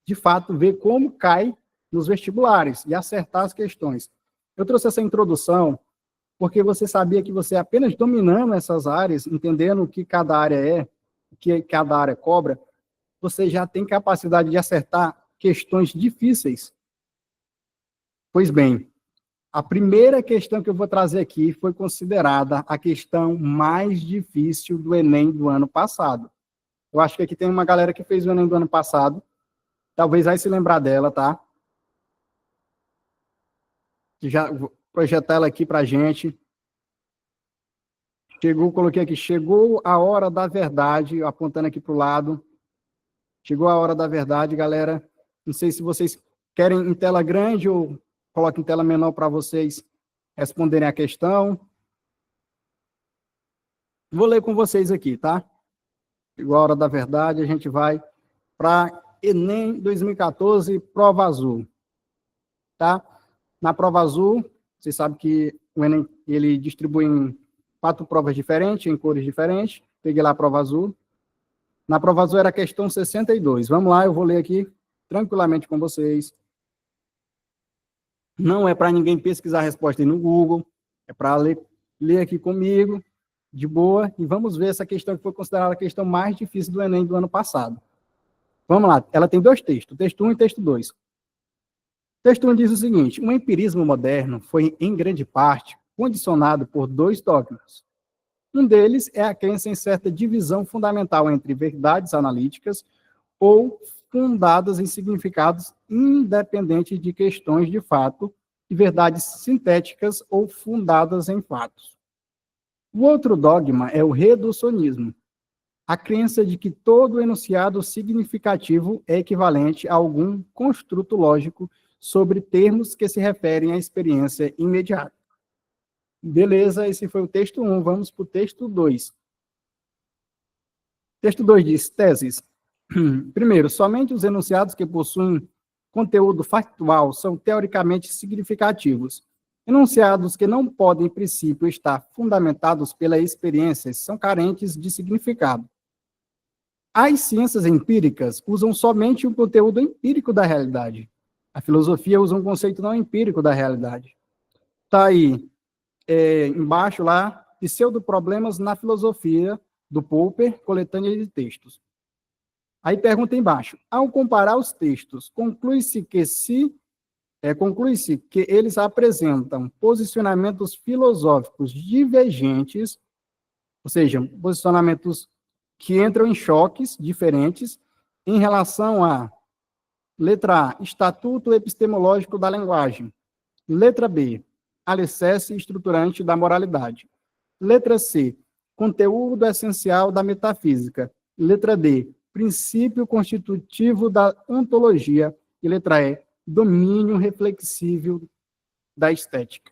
de fato, ver como cai nos vestibulares e acertar as questões. Eu trouxe essa introdução porque você sabia que você apenas dominando essas áreas, entendendo o que cada área é, o que cada área cobra, você já tem capacidade de acertar questões difíceis. Pois bem, a primeira questão que eu vou trazer aqui foi considerada a questão mais difícil do Enem do ano passado. Eu acho que aqui tem uma galera que fez o Enem do ano passado, talvez vai se lembrar dela, tá? Já vou projetar ela aqui para a gente. Coloquei aqui, chegou a hora da verdade, apontando aqui para o lado. Chegou a hora da verdade, galera. Não sei se vocês querem em tela grande ou coloco em tela menor para vocês responderem a questão. Vou ler com vocês aqui, tá? Chegou a hora da verdade, a gente vai para Enem 2014, prova azul. Tá? Na prova azul, vocês sabem que o Enem ele distribui em 4 provas diferentes, em cores diferentes. Peguei lá a prova azul. Na prova azul era a questão 62. Vamos lá, eu vou ler aqui tranquilamente com vocês. Não é para ninguém pesquisar a resposta aí no Google, é para ler aqui comigo, de boa, e vamos ver essa questão que foi considerada a questão mais difícil do Enem do ano passado. Vamos lá, ela tem 2 textos, texto 1 e texto 2. Texto 1 diz o seguinte: o empirismo moderno foi, em grande parte, condicionado por 2 dogmas. Um deles é a crença em certa divisão fundamental entre verdades analíticas ou fundadas em significados independentes de questões de fato e verdades sintéticas ou fundadas em fatos. O outro dogma é o reducionismo, a crença de que todo enunciado significativo é equivalente a algum construto lógico sobre termos que se referem à experiência imediata. Beleza, esse foi o texto 1, vamos para o texto 2. Texto 2 diz, teses. Primeiro, somente os enunciados que possuem conteúdo factual são teoricamente significativos. Enunciados que não podem, em princípio, estar fundamentados pela experiência são carentes de significado. As ciências empíricas usam somente o conteúdo empírico da realidade. A filosofia usa um conceito não empírico da realidade. Está aí, embaixo lá, pseudo-problemas na filosofia, do Popper, coletânea de textos. Aí pergunta embaixo, ao comparar os textos, conclui-se que eles apresentam posicionamentos filosóficos divergentes, ou seja, posicionamentos que entram em choques diferentes em relação a, letra A, estatuto epistemológico da linguagem. Letra B, alicerce estruturante da moralidade. Letra C, conteúdo essencial da metafísica. Letra D, princípio constitutivo da ontologia. E letra E, domínio reflexivo da estética.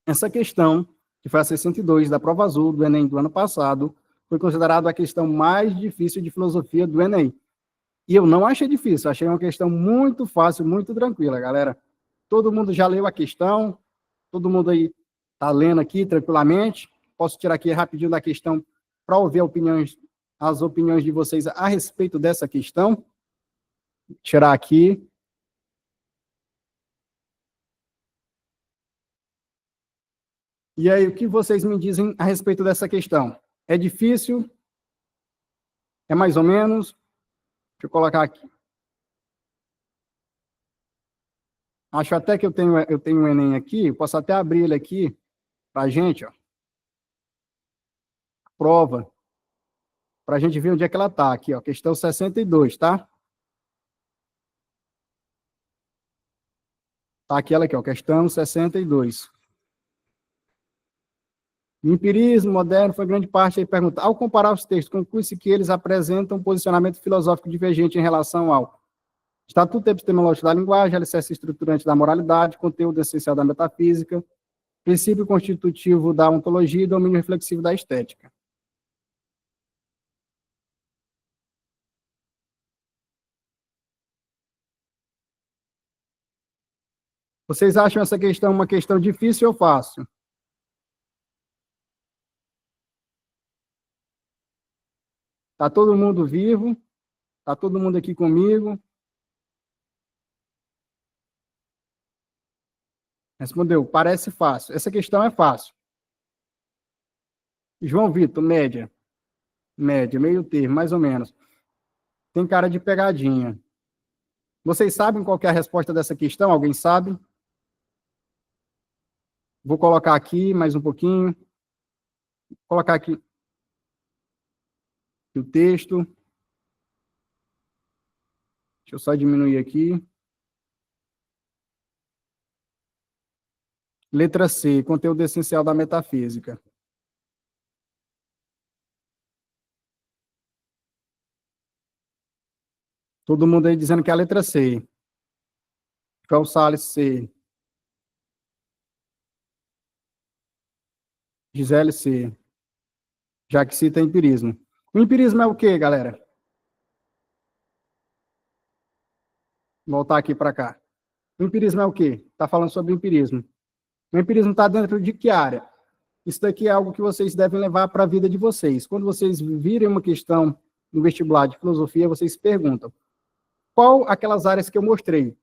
Essa questão, que foi a 62 da prova azul do Enem do ano passado, foi considerada a questão mais difícil de filosofia do Enem. E eu não achei difícil, achei uma questão muito fácil, muito tranquila, galera. Todo mundo já leu a questão, todo mundo aí está lendo aqui tranquilamente. Posso tirar aqui rapidinho da questão para ouvir as opiniões de vocês a respeito dessa questão. Tirar aqui. E aí, o que vocês me dizem a respeito dessa questão? É difícil? É mais ou menos? Deixa eu colocar aqui. Acho até que eu tenho o Enem aqui, posso até abrir ele aqui para a gente, ó. Prova, para a gente ver onde é que ela está aqui, ó, questão 62, tá? Tá aquela aqui, ó, questão 62. O empirismo moderno foi grande parte aí pergunta. Ao comparar os textos, conclui-se que eles apresentam um posicionamento filosófico divergente em relação ao estatuto epistemológico da linguagem, alicerce estruturante da moralidade, conteúdo essencial da metafísica, princípio constitutivo da ontologia e domínio reflexivo da estética. Vocês acham essa questão uma questão difícil ou fácil? Está todo mundo vivo? Está todo mundo aqui comigo? Respondeu, parece fácil. Essa questão é fácil. João Vitor, média. Média, meio termo, mais ou menos. Tem cara de pegadinha. Vocês sabem qual que é a resposta dessa questão? Alguém sabe? Vou colocar aqui mais um pouquinho. Vou colocar aqui o texto. Deixa eu só diminuir aqui. Letra C, conteúdo essencial da metafísica. Todo mundo aí dizendo que é a letra C. João Salles, C. Gisele, C. Já que cita empirismo. O empirismo é o quê, galera? Vou voltar aqui para cá. O empirismo é o quê? Está falando sobre empirismo. O empirismo está dentro de que área? Isso daqui é algo que vocês devem levar para a vida de vocês. Quando vocês virem uma questão no vestibular de filosofia, vocês perguntam qual aquelas áreas que eu mostrei.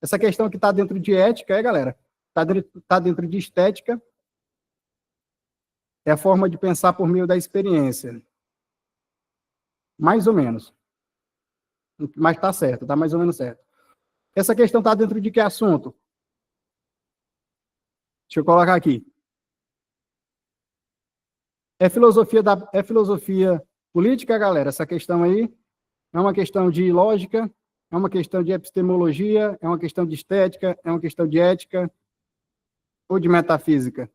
Essa questão que está dentro de ética, galera? Está dentro de estética. É a forma de pensar por meio da experiência. Mais ou menos. Mas está certo, está mais ou menos certo. Essa questão está dentro de que assunto? Deixa eu colocar aqui. É filosofia política, galera? Essa questão aí é uma questão de lógica, é uma questão de epistemologia, é uma questão de estética, é uma questão de ética ou de metafísica?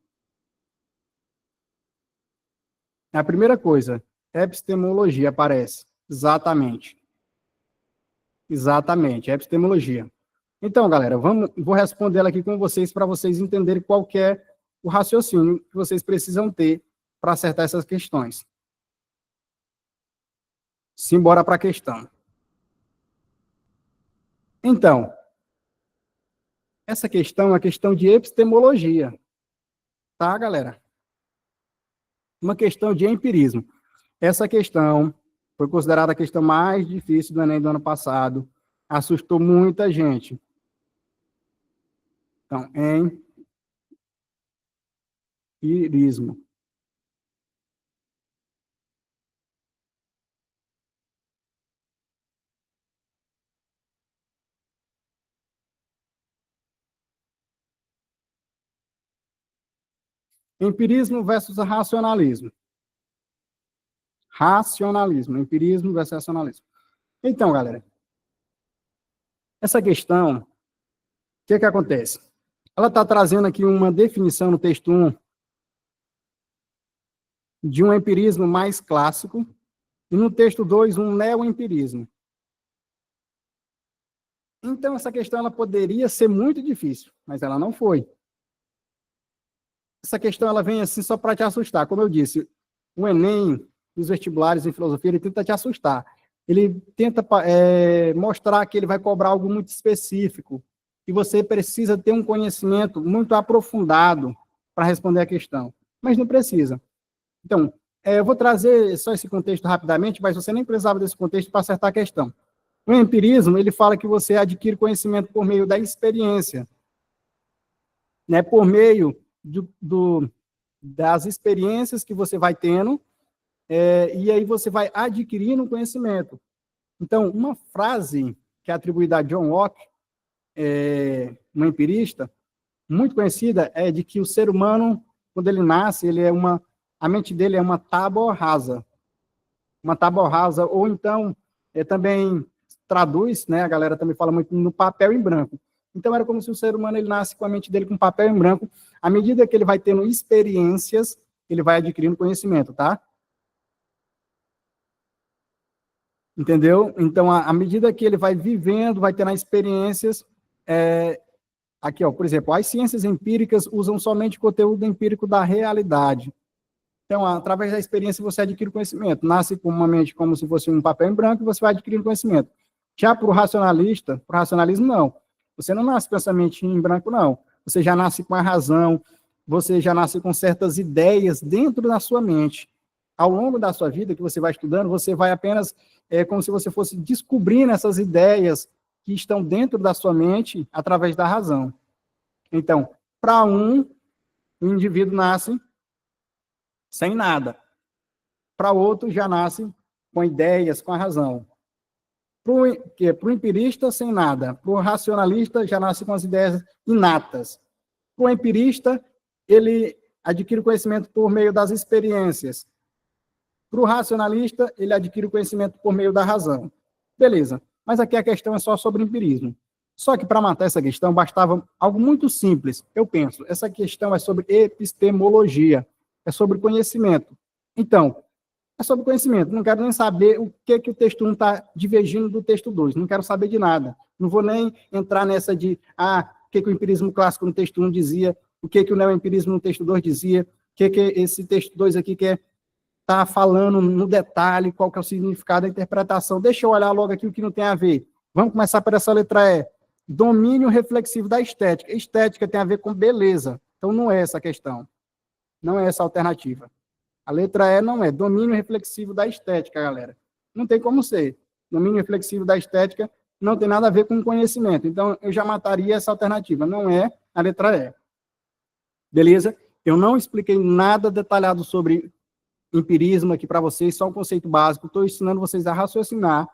É a primeira coisa, epistemologia aparece. Exatamente. Exatamente, epistemologia. Então, galera, vou responder ela aqui com vocês para vocês entenderem qual que é o raciocínio que vocês precisam ter para acertar essas questões. Simbora para a questão. Então, essa questão é uma questão de epistemologia. Tá, galera? Uma questão de empirismo. Essa questão Foi considerada a questão mais difícil do Enem do ano passado. Assustou muita gente. Então, empirismo. Empirismo versus racionalismo. Racionalismo. Empirismo versus racionalismo. Então, galera, essa questão, o que acontece? Ela está trazendo aqui uma definição no texto 1 de um empirismo mais clássico e no texto 2 um neoempirismo. Então, essa questão ela poderia ser muito difícil, mas ela não foi. Essa questão ela vem assim só para te assustar. Como eu disse, o Enem, os vestibulares em filosofia, ele tenta te assustar. Ele tenta mostrar que ele vai cobrar algo muito específico, e você precisa ter um conhecimento muito aprofundado para responder a questão. Mas não precisa. Então, eu vou trazer só esse contexto rapidamente, mas você nem precisava desse contexto para acertar a questão. O empirismo, ele fala que você adquire conhecimento por meio da experiência, né, por meio das experiências que você vai tendo, e aí você vai adquirindo conhecimento. Então, uma frase que é atribuída a John Locke, um empirista, muito conhecida, é de que o ser humano, quando ele nasce, a mente dele é uma tábua rasa. Uma tábua rasa, ou então, também traduz, né, a galera também fala muito no papel em branco. Então, era como se o ser humano ele nasce com a mente dele com papel em branco. À medida que ele vai tendo experiências, ele vai adquirindo conhecimento, tá? Entendeu? Então, à medida que ele vai vivendo, vai tendo experiências, aqui, ó, por exemplo, as ciências empíricas usam somente conteúdo empírico da realidade. Então, através da experiência, você adquire conhecimento. Nasce com uma mente como se fosse um papel em branco e você vai adquirindo conhecimento. Já para o racionalismo, não. Você não nasce com essa mente em branco, não. Você já nasce com a razão, você já nasce com certas ideias dentro da sua mente. Ao longo da sua vida, que você vai estudando, você vai apenas, como se você fosse descobrindo essas ideias que estão dentro da sua mente através da razão. Então, para o indivíduo nasce sem nada. Para outro, já nasce com ideias, com a razão. Para o empirista, sem nada. Para o racionalista, já nasce com as ideias inatas. Para o empirista, ele adquire o conhecimento por meio das experiências. Para o racionalista, ele adquire o conhecimento por meio da razão. Beleza. Mas aqui a questão é só sobre empirismo. Só que para matar essa questão, bastava algo muito simples. Eu penso, essa questão é sobre epistemologia. É sobre conhecimento. Então, é sobre conhecimento. Não quero nem saber o que o texto 1 está divergindo do texto 2. Não quero saber de nada. Não vou nem entrar nessa de o que o empirismo clássico no texto 1 dizia, o que o neoempirismo no texto 2 dizia, o que esse texto 2 aqui quer estar falando no detalhe, qual que é o significado da interpretação. Deixa eu olhar logo aqui o que não tem a ver. Vamos começar por essa letra E. Domínio reflexivo da estética. Estética tem a ver com beleza. Então, não é essa a questão. Não é essa a alternativa. A letra E não é. Domínio reflexivo da estética, galera. Não tem como ser. Domínio reflexivo da estética não tem nada a ver com conhecimento. Então, eu já mataria essa alternativa. Não é a letra E. Beleza? Eu não expliquei nada detalhado sobre empirismo aqui para vocês, só um conceito básico. Estou ensinando vocês a raciocinar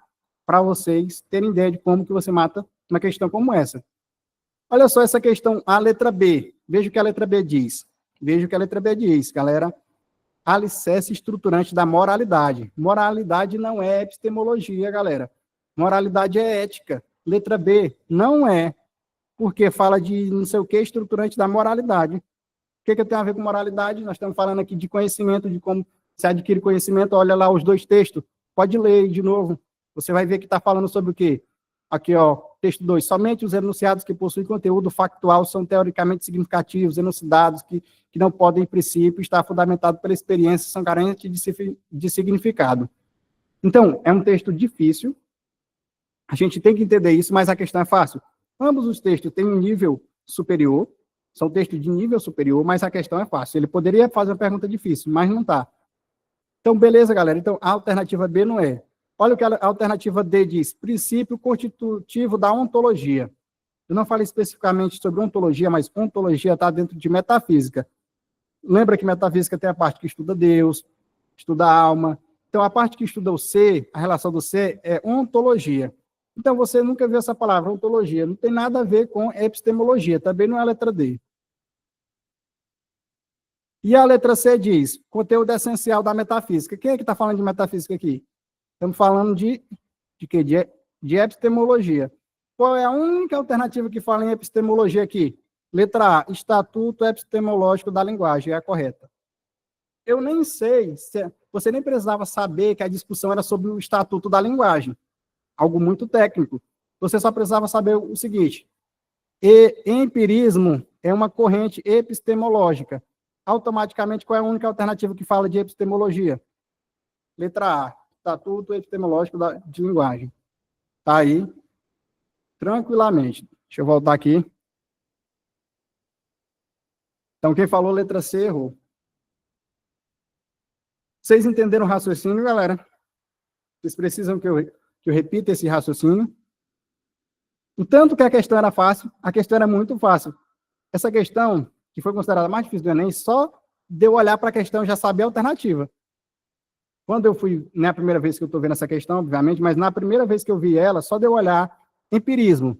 para vocês terem ideia de como que você mata uma questão como essa. Olha só essa questão, a letra B. Veja o que a letra B diz. Veja o que a letra B diz, galera. Alicerce estruturante da moralidade. Moralidade não é epistemologia, galera. Moralidade é ética. Letra B, não é, porque fala de não sei o que estruturante da moralidade. O que tem a ver com moralidade? Nós estamos falando aqui de conhecimento, de como se adquire conhecimento. Olha lá os dois textos. Pode ler de novo. Você vai ver que está falando sobre o quê? Aqui, ó, texto 2. Somente os enunciados que possuem conteúdo factual são teoricamente significativos. Enunciados que não podem, em princípio, estar fundamentados pela experiência, são carentes de significado. Então, é um texto difícil. A gente tem que entender isso, mas a questão é fácil. Ambos os textos têm um nível superior. São textos de nível superior, mas a questão é fácil. Ele poderia fazer uma pergunta difícil, mas não está. Então, beleza, galera. Então, a alternativa B não é. Olha o que a alternativa D diz, princípio constitutivo da ontologia. Eu não falei especificamente sobre ontologia, mas ontologia está dentro de metafísica. Lembra que metafísica tem a parte que estuda Deus, estuda a alma. Então, a parte que estuda o ser, a relação do ser, é ontologia. Então, você nunca viu essa palavra, ontologia. Não tem nada a ver com epistemologia, também não é a letra D. E a letra C diz, conteúdo essencial da metafísica. Quem é que está falando de metafísica aqui? Estamos falando de quê? De epistemologia. Qual é a única alternativa que fala em epistemologia aqui? Letra A, Estatuto Epistemológico da Linguagem, é a correta. Eu nem sei, você nem precisava saber que a discussão era sobre o Estatuto da Linguagem, algo muito técnico. Você só precisava saber o seguinte, empirismo é uma corrente epistemológica. Automaticamente, qual é a única alternativa que fala de epistemologia? Letra A, Estatuto Epistemológico de Linguagem. Está aí, tranquilamente. Deixa eu voltar aqui. Então, quem falou letra C errou. Vocês entenderam o raciocínio, galera? Vocês precisam que eu repita esse raciocínio? O tanto que a questão era fácil, a questão era muito fácil. Essa questão, que foi considerada mais difícil do Enem, só de eu olhar para a questão já sabia a alternativa. Quando eu fui, não é a primeira vez que eu estou vendo essa questão, obviamente, mas na primeira vez que eu vi ela, só de eu olhar, empirismo.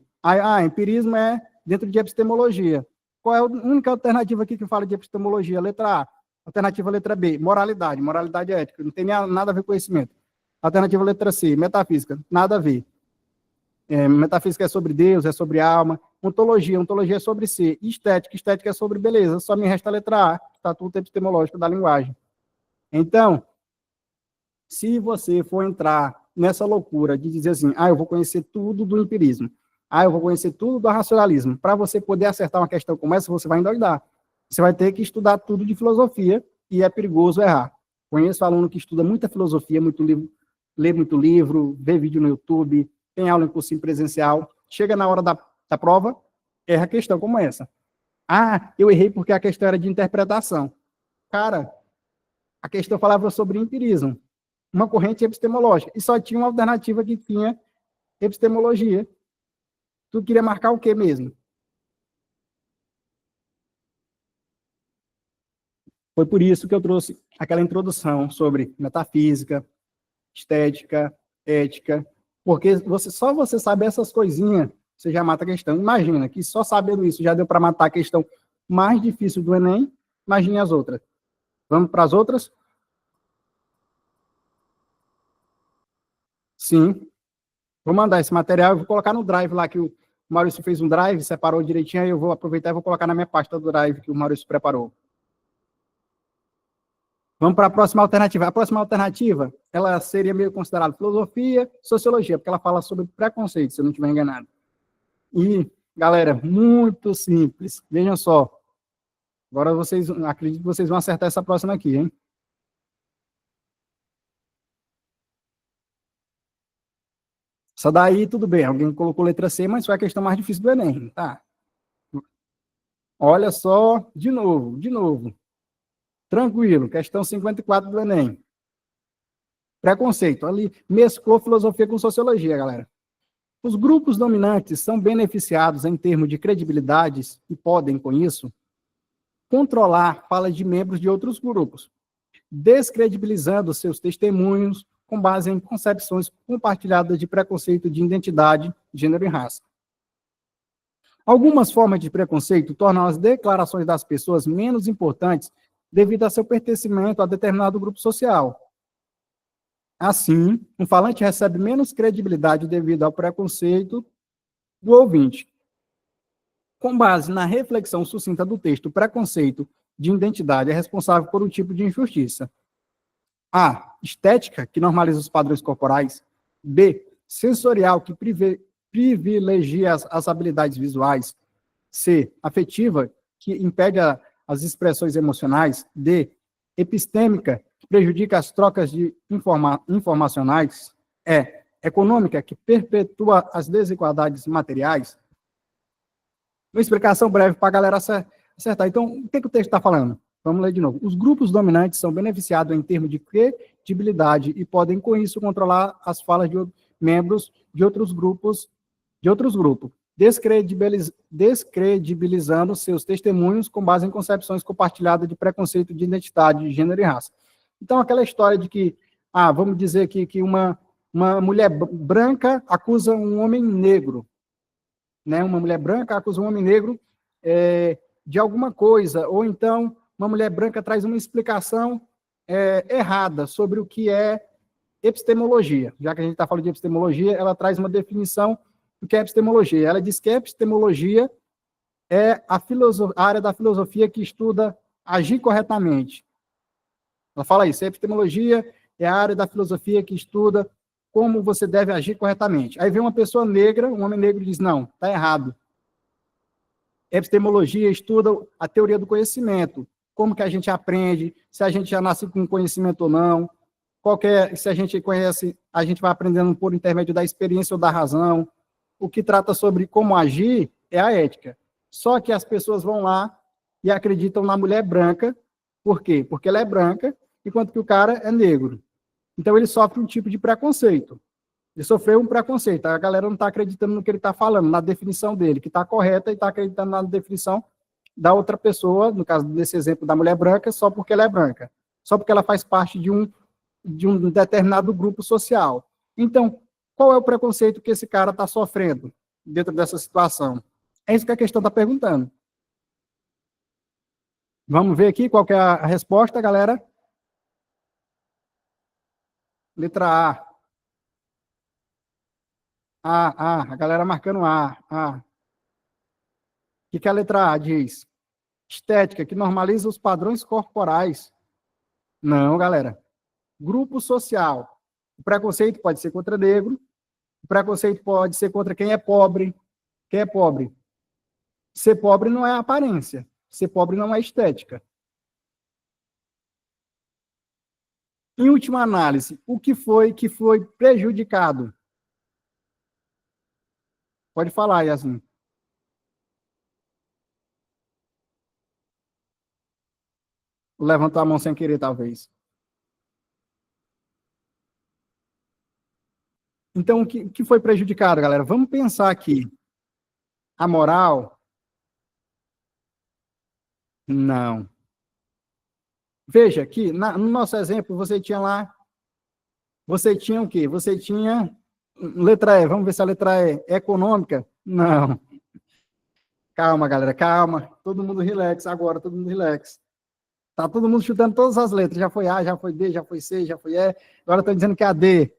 Empirismo é dentro de epistemologia. Qual é a única alternativa aqui que fala de epistemologia? Letra A. Alternativa letra B, moralidade. Moralidade é ética, não tem nada a ver com conhecimento. Alternativa letra C, metafísica, nada a ver. Metafísica é sobre Deus, é sobre alma. Ontologia é sobre ser. Estética é sobre beleza. Só me resta a letra A, Estatuto Epistemológico da Linguagem. Então, se você for entrar nessa loucura de dizer assim, eu vou conhecer tudo do empirismo, eu vou conhecer tudo do racionalismo, para você poder acertar uma questão como essa, você vai endoidar. Você vai ter que estudar tudo de filosofia e é perigoso errar. Conheço aluno que estuda muita filosofia, muito livro, lê muito livro, vê vídeo no YouTube, tem aula em cursinho presencial, chega na hora da prova, erra questão como essa. Eu errei porque a questão era de interpretação. Cara, a questão falava sobre empirismo, uma corrente epistemológica, e só tinha uma alternativa que tinha epistemologia. Tu queria marcar o quê mesmo? Foi por isso que eu trouxe aquela introdução sobre metafísica, estética, ética, porque só você saber essas coisinhas, você já mata a questão. Imagina que só sabendo isso já deu para matar a questão mais difícil do Enem, imagine as outras. Vamos para as outras? Sim. Vou mandar esse material, eu vou colocar no Drive lá, que o Maurício fez um Drive, separou direitinho, aí eu vou aproveitar e vou colocar na minha pasta do Drive que o Maurício preparou. Vamos para a próxima alternativa. A próxima alternativa, ela seria meio considerada filosofia, sociologia, porque ela fala sobre preconceito, se eu não estiver enganado. E, galera, muito simples. Vejam só. Agora acredito que vocês vão acertar essa próxima aqui, hein? Essa daí, tudo bem. Alguém colocou letra C, mas foi a questão mais difícil do Enem, tá? Olha só, de novo. Tranquilo, questão 54 do Enem. Preconceito, ali mesclou filosofia com sociologia, galera. Os grupos dominantes são beneficiados em termos de credibilidades e podem, com isso, controlar fala de membros de outros grupos, descredibilizando seus testemunhos com base em concepções compartilhadas de preconceito de identidade, gênero e raça. Algumas formas de preconceito tornam as declarações das pessoas menos importantes devido a seu pertencimento a determinado grupo social. Assim, um falante recebe menos credibilidade devido ao preconceito do ouvinte. Com base na reflexão sucinta do texto, o preconceito de identidade é responsável por um tipo de injustiça. A. Estética, que normaliza os padrões corporais. B. Sensorial, que privilegia as habilidades visuais. C. Afetiva, que impede as expressões emocionais. D. Epistêmica, que prejudica as trocas de informacionais. E. Econômica, que perpetua as desigualdades materiais. Uma explicação breve para a galera acertar. Então, o que o texto está falando? Vamos ler de novo. Os grupos dominantes são beneficiados em termos de credibilidade e podem, com isso, controlar as falas de membros de outros grupos, descredibilizando seus testemunhos com base em concepções compartilhadas de preconceito de identidade, de gênero e raça. Então, aquela história de que, vamos dizer que uma mulher branca acusa um homem negro, né? Uma mulher branca acusa um homem negro de alguma coisa, ou então uma mulher branca traz uma explicação errada sobre o que é epistemologia. Já que a gente está falando de epistemologia, ela traz uma definição do que é epistemologia. Ela diz que a epistemologia é a área da filosofia que estuda agir corretamente. Ela fala isso, a epistemologia é a área da filosofia que estuda como você deve agir corretamente. Aí vem uma pessoa negra, um homem negro, e diz, não, está errado. Epistemologia estuda a teoria do conhecimento, como que a gente aprende, se a gente já nasce com conhecimento ou não, se a gente conhece, a gente vai aprendendo por intermédio da experiência ou da razão. O que trata sobre como agir é a ética. Só que as pessoas vão lá e acreditam na mulher branca. Por quê? Porque ela é branca, enquanto que o cara é negro. Então, ele sofre um tipo de preconceito. Ele sofreu um preconceito. A galera não está acreditando no que ele está falando, na definição dele, que está correta, e está acreditando na definição da outra pessoa, no caso desse exemplo da mulher branca, só porque ela é branca. Só porque ela faz parte de um determinado grupo social. Então, qual é o preconceito que esse cara está sofrendo dentro dessa situação? É isso que a questão está perguntando. Vamos ver aqui qual que é a resposta, galera. Letra A. A galera marcando A. O que a letra A diz? Estética, que normaliza os padrões corporais. Não, galera. Grupo social. O preconceito pode ser contra negro, o preconceito pode ser contra quem é pobre. Quem é pobre? Ser pobre não é aparência. Ser pobre não é estética. Em última análise, o que foi prejudicado? Pode falar, Yasmin. Levantou a mão sem querer, talvez. Então, o que foi prejudicado, galera? Vamos pensar aqui. A moral? Não. Veja que, no nosso exemplo, você tinha o quê? Você tinha letra E. Vamos ver se a letra E é econômica? Não. Calma, galera, calma. Todo mundo relax agora, todo mundo relax. Tá todo mundo chutando todas as letras. Já foi A, já foi B, já foi C, já foi E. Agora estão dizendo que é a D.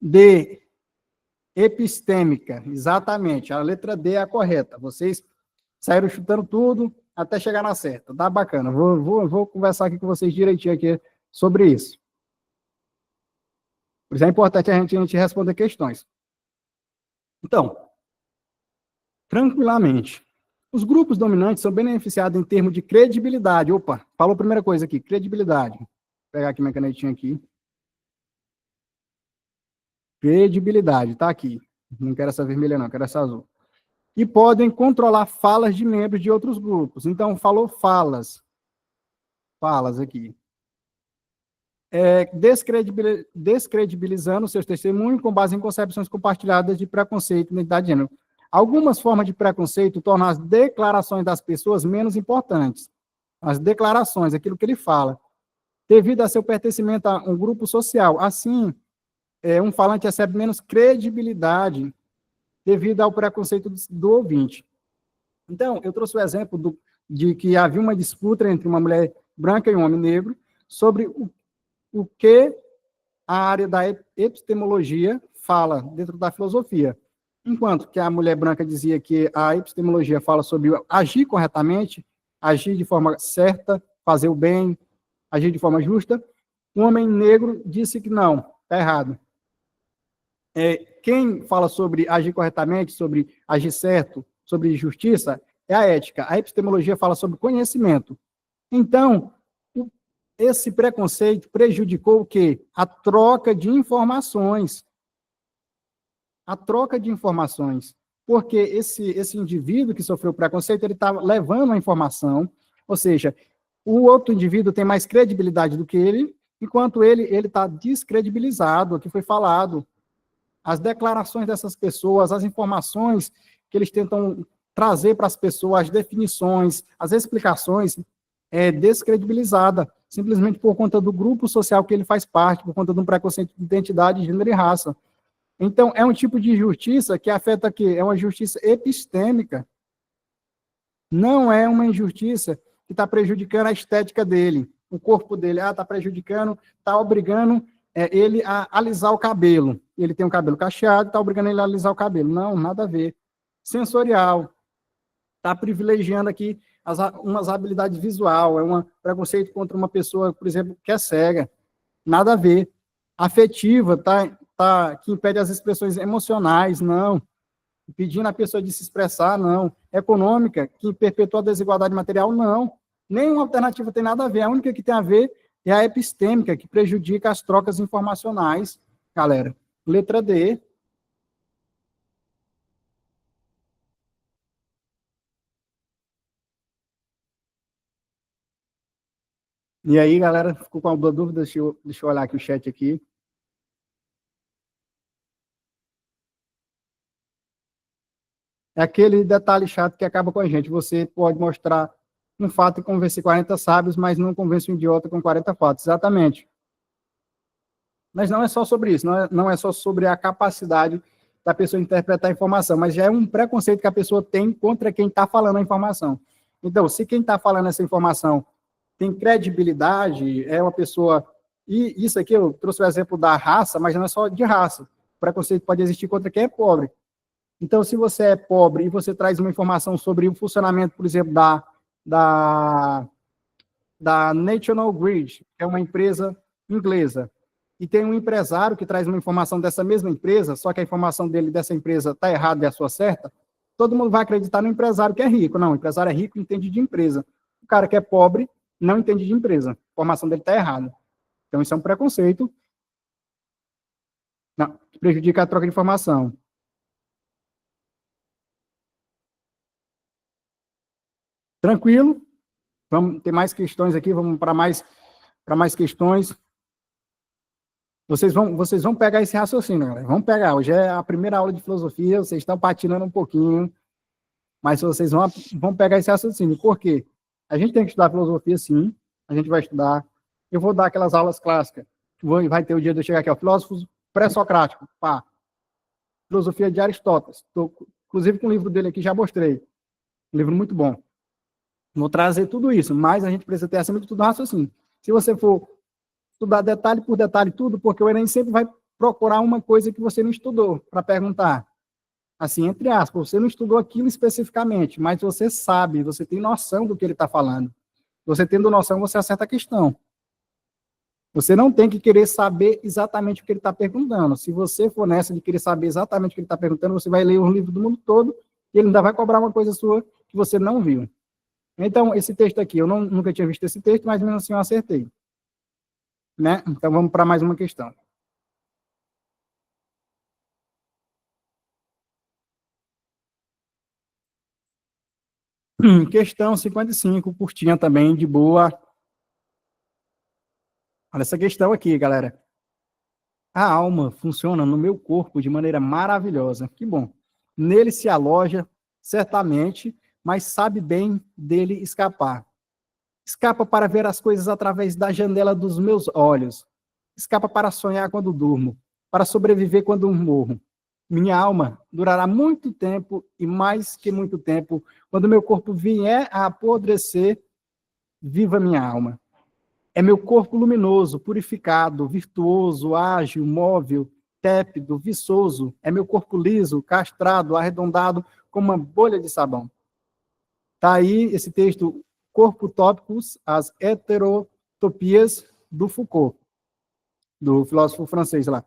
D. Epistêmica. Exatamente. A letra D é a correta. Vocês saíram chutando tudo até chegar na certa. Tá bacana. Vou conversar aqui com vocês direitinho aqui sobre isso. Por isso é importante a gente responder questões. Então, tranquilamente. Os grupos dominantes são beneficiados em termos de credibilidade. Opa, falou a primeira coisa aqui, credibilidade. Vou pegar aqui minha canetinha aqui. Credibilidade, tá aqui. Não quero essa vermelha não, quero essa azul. E podem controlar falas de membros de outros grupos. Então, falou falas. Falas aqui. Descredibilizando seus testemunhos com base em concepções compartilhadas de preconceito e identidade de gênero. Algumas formas de preconceito tornam as declarações das pessoas menos importantes. As declarações, aquilo que ele fala, devido a seu pertencimento a um grupo social. Assim, um falante recebe menos credibilidade devido ao preconceito do ouvinte. Então, eu trouxe o exemplo de que havia uma disputa entre uma mulher branca e um homem negro sobre o que a área da epistemologia fala dentro da filosofia. Enquanto que a mulher branca dizia que a epistemologia fala sobre agir corretamente, agir de forma certa, fazer o bem, agir de forma justa, o homem negro disse que não, está errado. Quem fala sobre agir corretamente, sobre agir certo, sobre justiça, é a ética. A epistemologia fala sobre conhecimento. Então, esse preconceito prejudicou o quê? A troca de informações. A troca de informações. Porque esse indivíduo que sofreu preconceito, ele está levando a informação, ou seja, O outro indivíduo tem mais credibilidade do que ele, enquanto ele está descredibilizado, o que foi falado. As declarações dessas pessoas, as informações que eles tentam trazer para as pessoas, as definições, as explicações, é descredibilizada, simplesmente por conta do grupo social que ele faz parte, por conta de um preconceito de identidade, gênero e raça. Então, é um tipo de injustiça que afeta o quê? É uma justiça epistêmica. Não é uma injustiça que está prejudicando a estética dele, o corpo dele. Está prejudicando, está obrigando ele a alisar o cabelo. Ele tem um cabelo cacheado, está obrigando ele a alisar o cabelo. Não, nada a ver. Sensorial. Está privilegiando aqui umas habilidades visual, é um preconceito contra uma pessoa, por exemplo, que é cega. Nada a ver. Afetiva, que impede as expressões emocionais, não. Pedindo a pessoa de se expressar, não. Econômica, que perpetua a desigualdade material, não. Nenhuma alternativa tem nada a ver. A única que tem a ver é a epistêmica, que prejudica as trocas informacionais, galera. Letra D. E aí, galera, ficou com alguma dúvida? Deixa eu olhar aqui o chat aqui. É aquele detalhe chato que acaba com a gente. Você pode mostrar um fato e convencer 40 sábios, mas não convence um idiota com 40 fatos. Exatamente. Mas não é só sobre isso, não é só sobre a capacidade da pessoa interpretar a informação, mas já é um preconceito que a pessoa tem contra quem está falando a informação. Então, se quem está falando essa informação tem credibilidade, é uma pessoa... E isso aqui, eu trouxe o exemplo da raça, mas não é só de raça. O preconceito pode existir contra quem é pobre. Então, se você é pobre e você traz uma informação sobre o funcionamento, por exemplo, da National Grid, que é uma empresa inglesa, e tem um empresário que traz uma informação dessa mesma empresa, só que a informação dele dessa empresa está errada e a sua certa, todo mundo vai acreditar no empresário que é rico. Não, o empresário é rico e entende de empresa. O cara que é pobre não entende de empresa. A informação dele está errada. Então, isso é um preconceito, não, que prejudica a troca de informação. Tranquilo? Vamos ter mais questões aqui, vamos para mais questões. Vocês vão pegar esse raciocínio, galera. Vamos pegar. Hoje é a primeira aula de filosofia, vocês estão patinando um pouquinho, mas vocês vão pegar esse raciocínio. Por quê? A gente tem que estudar filosofia, sim. A gente vai estudar. Eu vou dar aquelas aulas clássicas. Vai ter o dia de eu chegar aqui, ó, filósofos pré-socráticos. Pá. Filosofia de Aristóteles. Estou, inclusive, com o livro dele aqui, já mostrei. Um livro muito bom. Vou trazer tudo isso, mas a gente precisa ter, acima de tudo, raciocínio. Se você for estudar detalhe por detalhe tudo, porque o Enem sempre vai procurar uma coisa que você não estudou para perguntar. Assim, entre aspas, você não estudou aquilo especificamente, mas você sabe, você tem noção do que ele está falando. Você tendo noção, você acerta a questão. Você não tem que querer saber exatamente o que ele está perguntando. Se você for nessa de querer saber exatamente o que ele está perguntando, você vai ler o livro do mundo todo e ele ainda vai cobrar uma coisa sua que você não viu. Então, esse texto aqui, eu nunca tinha visto esse texto, mas mesmo assim eu acertei. Né? Então, vamos para mais uma questão. Questão 55, curtinha também, de boa. Olha essa questão aqui, galera. A alma funciona no meu corpo de maneira maravilhosa. Que bom. Nele se aloja, certamente, mas sabe bem dele escapar. Escapa para ver as coisas através da janela dos meus olhos. Escapa para sonhar quando durmo, para sobreviver quando morro. Minha alma durará muito tempo e mais que muito tempo. Quando meu corpo vier a apodrecer, viva minha alma. É meu corpo luminoso, purificado, virtuoso, ágil, móvel, tépido, viçoso. É meu corpo liso, castrado, arredondado, como uma bolha de sabão. Está aí esse texto, Corpo Tópicos, as heterotopias do Foucault, do filósofo francês lá.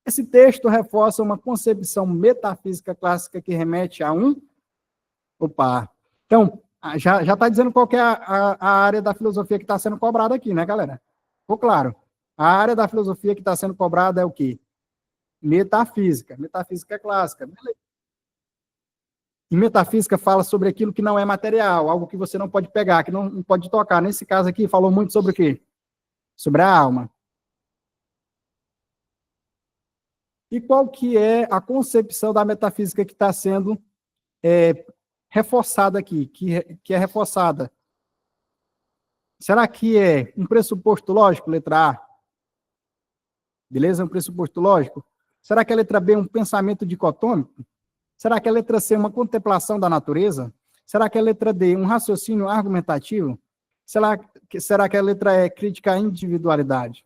Esse texto reforça uma concepção metafísica clássica que remete a um... Opa! Então, já está dizendo qual que é a área da filosofia que está sendo cobrada aqui, né, galera? Ficou claro. A área da filosofia que está sendo cobrada é o quê? Metafísica. Metafísica clássica. E metafísica fala sobre aquilo que não é material, algo que você não pode pegar, que não pode tocar. Nesse caso aqui, falou muito sobre o quê? Sobre a alma. E qual que é a concepção da metafísica que está sendo reforçada aqui, que é reforçada? Será que é um pressuposto lógico, letra A? Beleza? Um pressuposto lógico? Será que a letra B é um pensamento dicotômico? Será que a letra C é uma contemplação da natureza? Será que a letra D é um raciocínio argumentativo? Será que a letra E é crítica à individualidade?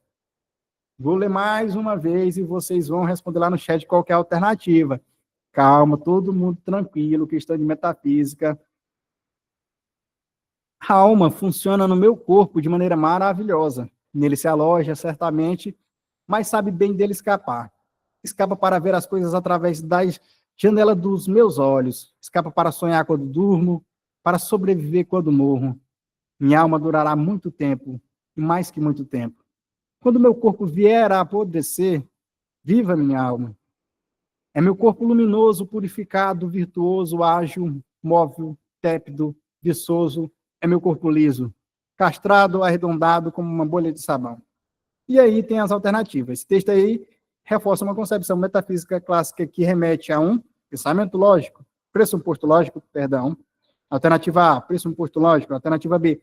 Vou ler mais uma vez e vocês vão responder lá no chat qual que é a alternativa. Calma, todo mundo tranquilo, questão de metafísica. A alma funciona no meu corpo de maneira maravilhosa. Nele se aloja, certamente, mas sabe bem dele escapar. Escapa para ver as coisas através da janela dos meus olhos. Escapa para sonhar quando durmo, para sobreviver quando morro. Minha alma durará muito tempo, e mais que muito tempo. Quando meu corpo vier a apodrecer, viva minha alma. É meu corpo luminoso, purificado, virtuoso, ágil, móvel, tépido, viçoso. É meu corpo liso, castrado, arredondado como uma bolha de sabão. E aí tem as alternativas. Esse texto aí reforça uma concepção metafísica clássica que remete a um pensamento lógico, pressuposto lógico, perdão. Alternativa A, pressuposto lógico. Alternativa B,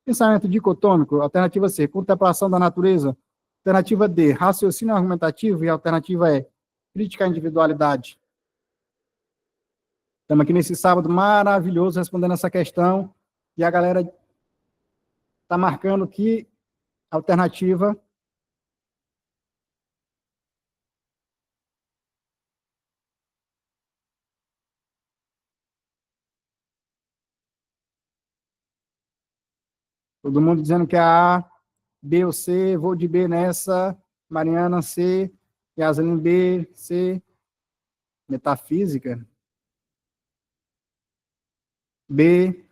pensamento dicotômico. Alternativa C, contemplação da natureza. Alternativa D, raciocínio argumentativo. E a alternativa E, crítica à individualidade. Estamos aqui nesse sábado maravilhoso respondendo essa questão. E a galera está marcando que a alternativa todo mundo dizendo que é A, B ou C, vou de B nessa, Mariana C, Yaslin B, C, metafísica, B,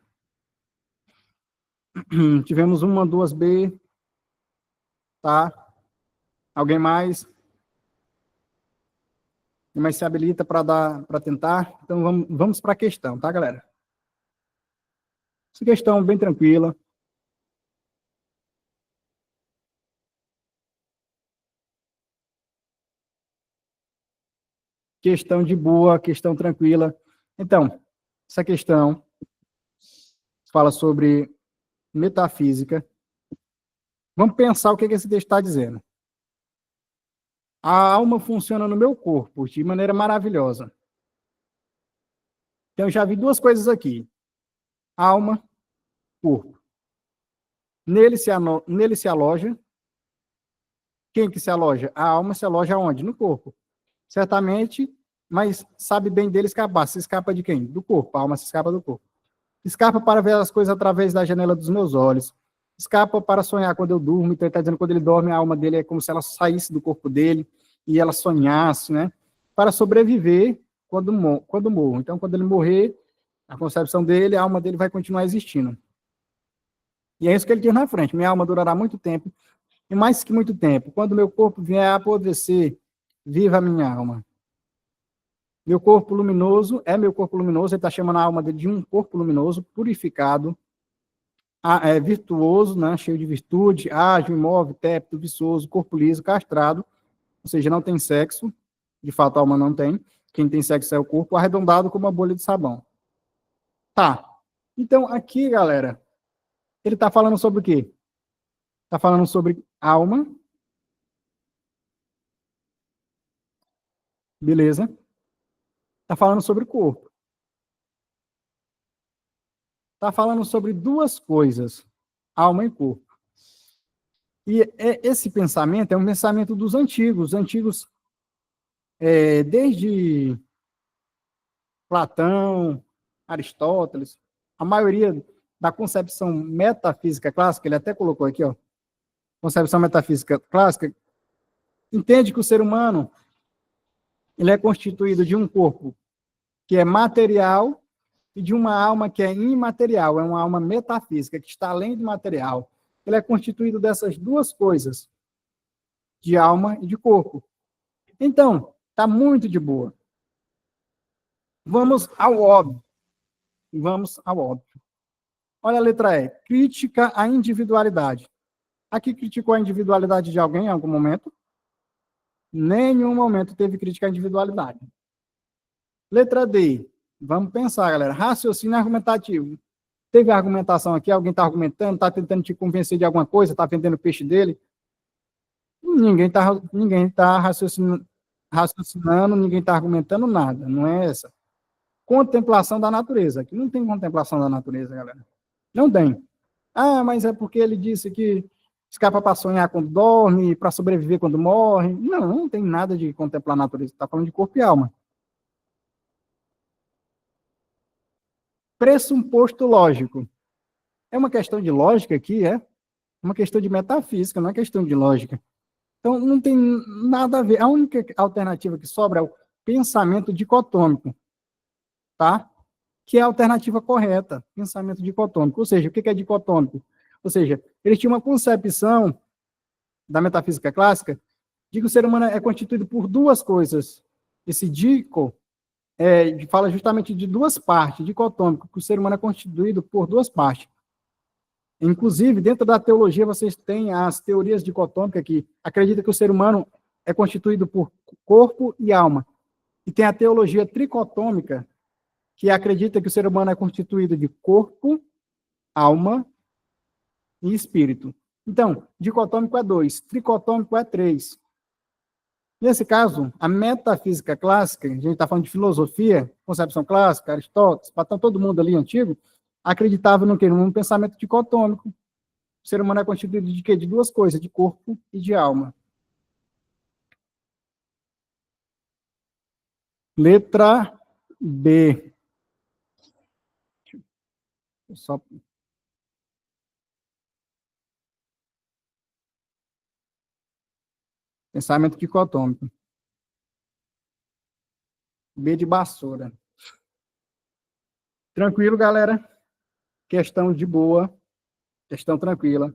tivemos uma, duas B, tá? Alguém mais? Quem mais se habilita para tentar? Então vamos para a questão, tá, galera? Essa questão bem tranquila. Questão de boa, questão tranquila. Então, essa questão fala sobre metafísica. Vamos pensar o que esse texto está dizendo. A alma funciona no meu corpo de maneira maravilhosa. Então, eu já vi duas coisas aqui. Alma, corpo. Nele se aloja. Quem que se aloja? A alma se aloja onde? No corpo. Certamente, mas sabe bem dele escapar. Se escapa de quem? Do corpo. A alma se escapa do corpo. Escapa para ver as coisas através da janela dos meus olhos. Escapa para sonhar quando eu durmo. Então, ele está dizendo que quando ele dorme, a alma dele é como se ela saísse do corpo dele e ela sonhasse, né? Para sobreviver quando morro. Então, quando ele morrer, a concepção dele, a alma dele vai continuar existindo. E é isso que ele diz na frente. Minha alma durará muito tempo, e mais que muito tempo. Quando meu corpo vier a apodrecer, viva a minha alma. Meu corpo luminoso, meu corpo luminoso, ele está chamando a alma dele de um corpo luminoso, purificado, virtuoso, né, cheio de virtude, ágil, imóvel, tépido, viçoso, corpo liso, castrado, ou seja, não tem sexo, de fato a alma não tem, quem tem sexo é o corpo, arredondado como uma bolha de sabão. Tá, então aqui, galera, ele está falando sobre o quê? Está falando sobre alma, beleza? Está falando sobre corpo. Está falando sobre duas coisas, alma e corpo. E esse pensamento é um pensamento dos antigos. Desde Platão, Aristóteles, a maioria da concepção metafísica clássica, ele até colocou aqui, ó, concepção metafísica clássica, entende que o ser humano ele é constituído de um corpo que é material e de uma alma que é imaterial, é uma alma metafísica, que está além do material. Ele é constituído dessas duas coisas, de alma e de corpo. Então, está muito de boa. Vamos ao óbvio. vamos ao óbvio. Olha a letra E, crítica à individualidade. Aqui criticou a individualidade de alguém em algum momento? Nenhum momento teve crítica à individualidade. Letra D, vamos pensar, galera, raciocínio argumentativo. Teve argumentação aqui, alguém está argumentando, está tentando te convencer de alguma coisa, está vendendo o peixe dele? Ninguém tá raciocinando, ninguém está argumentando nada, não é essa. Contemplação da natureza. Aqui não tem contemplação da natureza, galera. Não tem. Ah, mas é porque ele disse que escapa para sonhar quando dorme, para sobreviver quando morre. Não, não tem nada de contemplar a natureza. Está falando de corpo e alma. Pressuposto lógico. É uma questão de lógica aqui, é? Uma questão de metafísica, não é questão de lógica. Então, não tem nada a ver. A única alternativa que sobra é o pensamento dicotômico, tá? Que é a alternativa correta, pensamento dicotômico. Ou seja, o que é dicotômico? Ou seja, ele tinha uma concepção da metafísica clássica de que o ser humano é constituído por duas coisas. Esse dico fala justamente de duas partes, dicotômico, que o ser humano é constituído por duas partes. Inclusive, dentro da teologia, vocês têm as teorias dicotômicas que acreditam que o ser humano é constituído por corpo e alma. E tem a teologia tricotômica, que acredita que o ser humano é constituído de corpo, alma e espírito. Então, dicotômico é 2, tricotômico é 3. Nesse caso, a metafísica clássica, a gente está falando de filosofia, concepção clássica, Aristóteles, Platão, todo mundo ali antigo, acreditava no quê? Num pensamento dicotômico. O ser humano é constituído de quê? De duas coisas, de corpo e de alma. Letra B. Só... Pensamento dicotômico. B de vassoura. Tranquilo, galera? Questão de boa. Questão tranquila.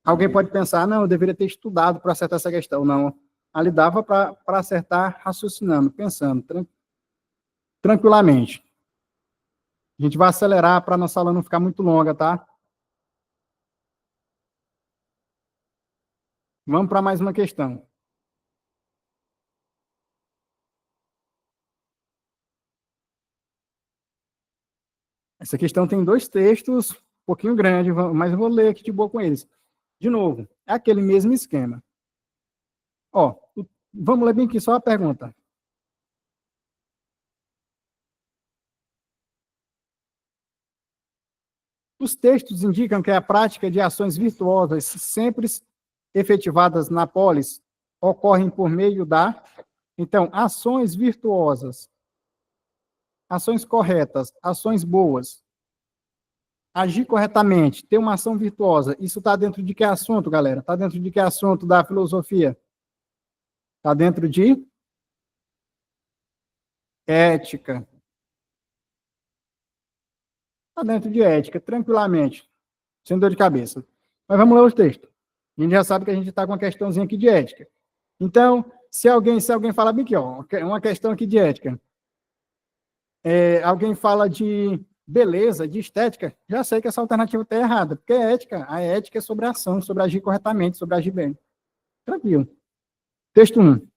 Alguém pode pensar, não, eu deveria ter estudado para acertar essa questão. Não. Ali dava para acertar raciocinando, pensando, tranquilamente. A gente vai acelerar para a nossa aula não ficar muito longa, tá? Vamos para mais uma questão. Essa questão tem dois textos, um pouquinho grande, mas eu vou ler aqui de boa com eles. De novo, é aquele mesmo esquema. Ó, vamos ler bem aqui só a pergunta. Os textos indicam que a prática de ações virtuosas sempre efetivadas na polis ocorrem por meio da... Então, ações virtuosas, ações corretas, ações boas, agir corretamente, ter uma ação virtuosa, isso está dentro de que assunto, galera? Está dentro de que assunto da filosofia? Está dentro de ética. Está dentro de ética, tranquilamente, sem dor de cabeça. Mas vamos ler os textos. A gente já sabe que a gente está com uma questãozinha aqui de ética. Então, se alguém fala bem aqui, ó, uma questão aqui de ética. Alguém fala de beleza, de estética, já sei que essa alternativa está errada, porque a ética é sobre a ação, sobre agir corretamente, sobre agir bem. Tranquilo. Texto 1.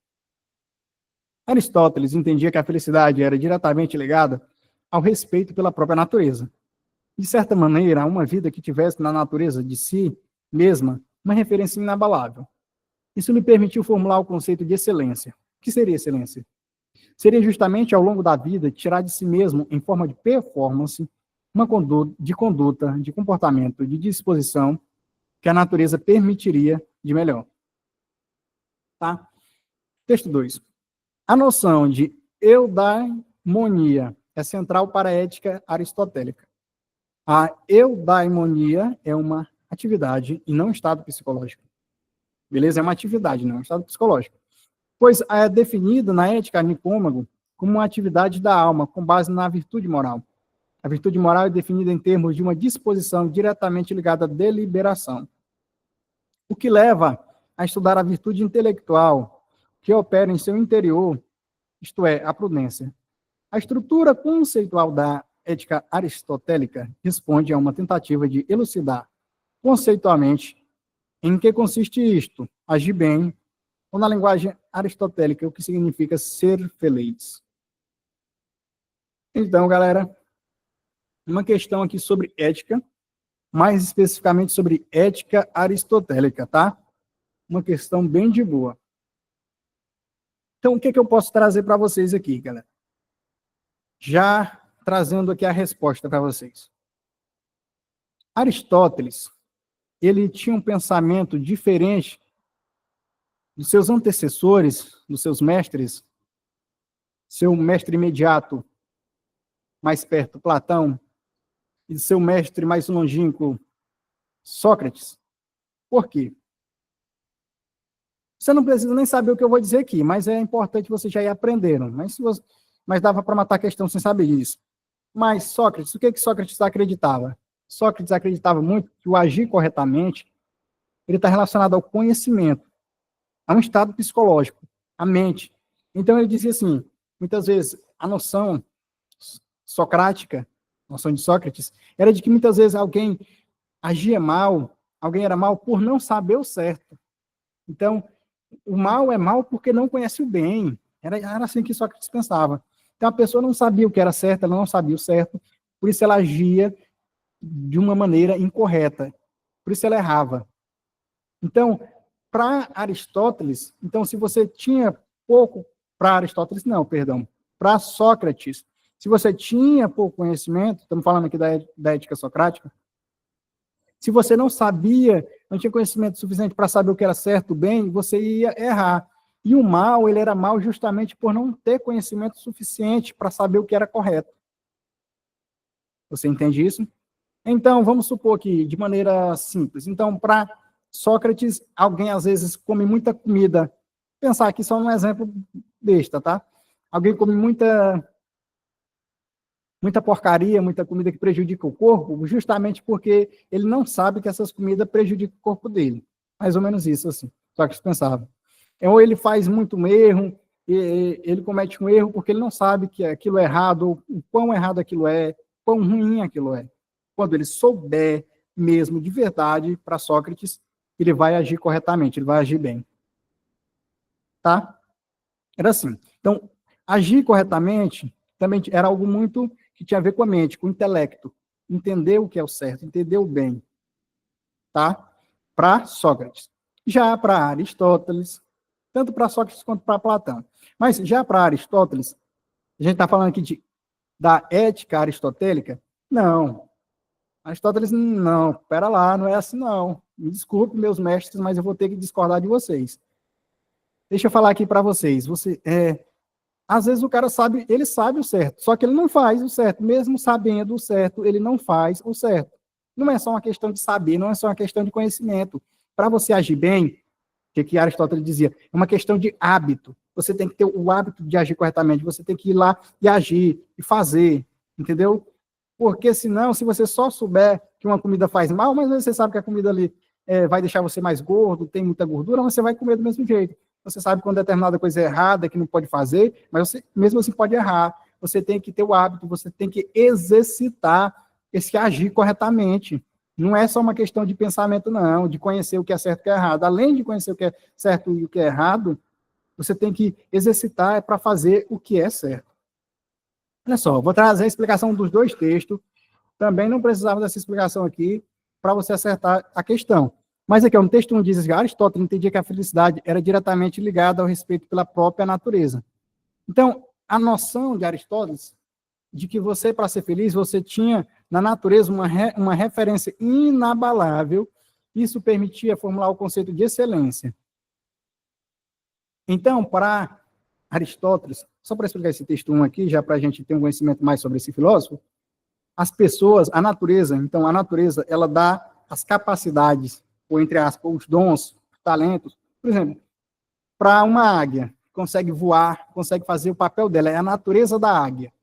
Aristóteles entendia que a felicidade era diretamente ligada ao respeito pela própria natureza. De certa maneira, uma vida que tivesse na natureza de si mesma uma referência inabalável. Isso lhe permitiu formular o conceito de excelência. O que seria excelência? Seria justamente, ao longo da vida, tirar de si mesmo, em forma de performance, uma conduta, de comportamento, de disposição que a natureza permitiria de melhor. Tá? Texto 2. A noção de eudaimonia é central para a ética aristotélica. A eudaimonia é uma atividade e não um estado psicológico. Beleza? É uma atividade, não é um estado psicológico. Pois é definida na ética Nicômago como uma atividade da alma, com base na virtude moral. A virtude moral é definida em termos de uma disposição diretamente ligada à deliberação. O que leva a estudar a virtude intelectual que opera em seu interior, isto é, a prudência. A estrutura conceitual da ética aristotélica responde a uma tentativa de elucidar conceitualmente em que consiste isto, agir bem, ou na linguagem aristotélica, o que significa ser feliz. Então, galera, uma questão aqui sobre ética, mais especificamente sobre ética aristotélica, tá? Uma questão bem de boa. Então, o que eu posso trazer para vocês aqui, galera? Já trazendo aqui a resposta para vocês. Aristóteles, ele tinha um pensamento diferente dos seus antecessores, dos seus mestres, seu mestre imediato, mais perto, Platão, e do seu mestre mais longínquo, Sócrates. Por quê? Você não precisa nem saber o que eu vou dizer aqui, mas é importante você já ir aprendendo. Mas dava para matar a questão sem saber disso. Mas Sócrates, o que Sócrates acreditava? Sócrates acreditava muito que o agir corretamente, ele está relacionado ao conhecimento, a um estado psicológico, a mente. Então ele dizia assim, muitas vezes a noção socrática, a noção de Sócrates, era de que muitas vezes alguém agia mal, alguém era mal por não saber o certo. Então, o mal é mal porque não conhece o bem. Era assim que Sócrates pensava. Então, a pessoa não sabia o que era certo, ela não sabia o certo, por isso ela agia de uma maneira incorreta. Por isso ela errava. Então, para Aristóteles, então, se você tinha pouco, para Aristóteles, não, perdão, para Sócrates, se você tinha pouco conhecimento, estamos falando aqui da ética socrática, se você não sabia, não tinha conhecimento suficiente para saber o que era certo, o bem, você ia errar. E o mal, ele era mal justamente por não ter conhecimento suficiente para saber o que era correto. Você entende isso? Então, vamos supor que, de maneira simples, então, para Sócrates, alguém às vezes come muita comida, pensar aqui só num exemplo besta, tá? Alguém come muita porcaria, muita comida que prejudica o corpo, justamente porque ele não sabe que essas comidas prejudicam o corpo dele. Mais ou menos isso, assim. Sócrates pensava. Ou ele faz muito erro, ele comete um erro porque ele não sabe que aquilo é errado, o quão errado aquilo é, quão ruim aquilo é. Quando ele souber mesmo de verdade, para Sócrates, ele vai agir corretamente, ele vai agir bem. Tá? Era assim. Então, agir corretamente também era algo muito que tinha a ver com a mente, com o intelecto. Entender o que é o certo, entender o bem. Tá? Para Sócrates. Já para Aristóteles, tanto para Sócrates quanto para Platão. Mas já para Aristóteles, a gente está falando aqui da ética aristotélica? Não. Aristóteles, não. Pera lá, não é assim não. Me desculpe, meus mestres, mas eu vou ter que discordar de vocês. Deixa eu falar aqui para vocês. Às vezes o cara sabe, ele sabe o certo, só que ele não faz o certo. Mesmo sabendo o certo, ele não faz o certo. Não é só uma questão de saber, não é só uma questão de conhecimento. Para você agir bem, o que Aristóteles dizia, é uma questão de hábito. Você tem que ter o hábito de agir corretamente, você tem que ir lá e agir, e fazer, entendeu? Porque senão, se você só souber que uma comida faz mal, mas você sabe que a comida ali vai deixar você mais gordo, tem muita gordura, você vai comer do mesmo jeito. Você sabe quando determinada coisa é errada, que não pode fazer, mas você mesmo assim pode errar. Você tem que ter o hábito, você tem que exercitar esse agir corretamente. Não é só uma questão de pensamento, não, de conhecer o que é certo e o que é errado. Além de conhecer o que é certo e o que é errado, você tem que exercitar para fazer o que é certo. Olha só, vou trazer a explicação dos dois textos. Também não precisava dessa explicação aqui para você acertar a questão. Mas aqui, no texto 1 diz que Aristóteles entendia que a felicidade era diretamente ligada ao respeito pela própria natureza. Então, a noção de Aristóteles de que você, para ser feliz, você tinha na natureza uma referência inabalável, isso permitia formular o conceito de excelência. Então, para Aristóteles, só para explicar esse texto 1 aqui, já para a gente ter um conhecimento mais sobre esse filósofo, as pessoas, a natureza, então a natureza, ela dá as capacidades, ou entre aspas, os dons, os talentos. Por exemplo, para uma águia, consegue voar, consegue fazer o papel dela, é a natureza da águia.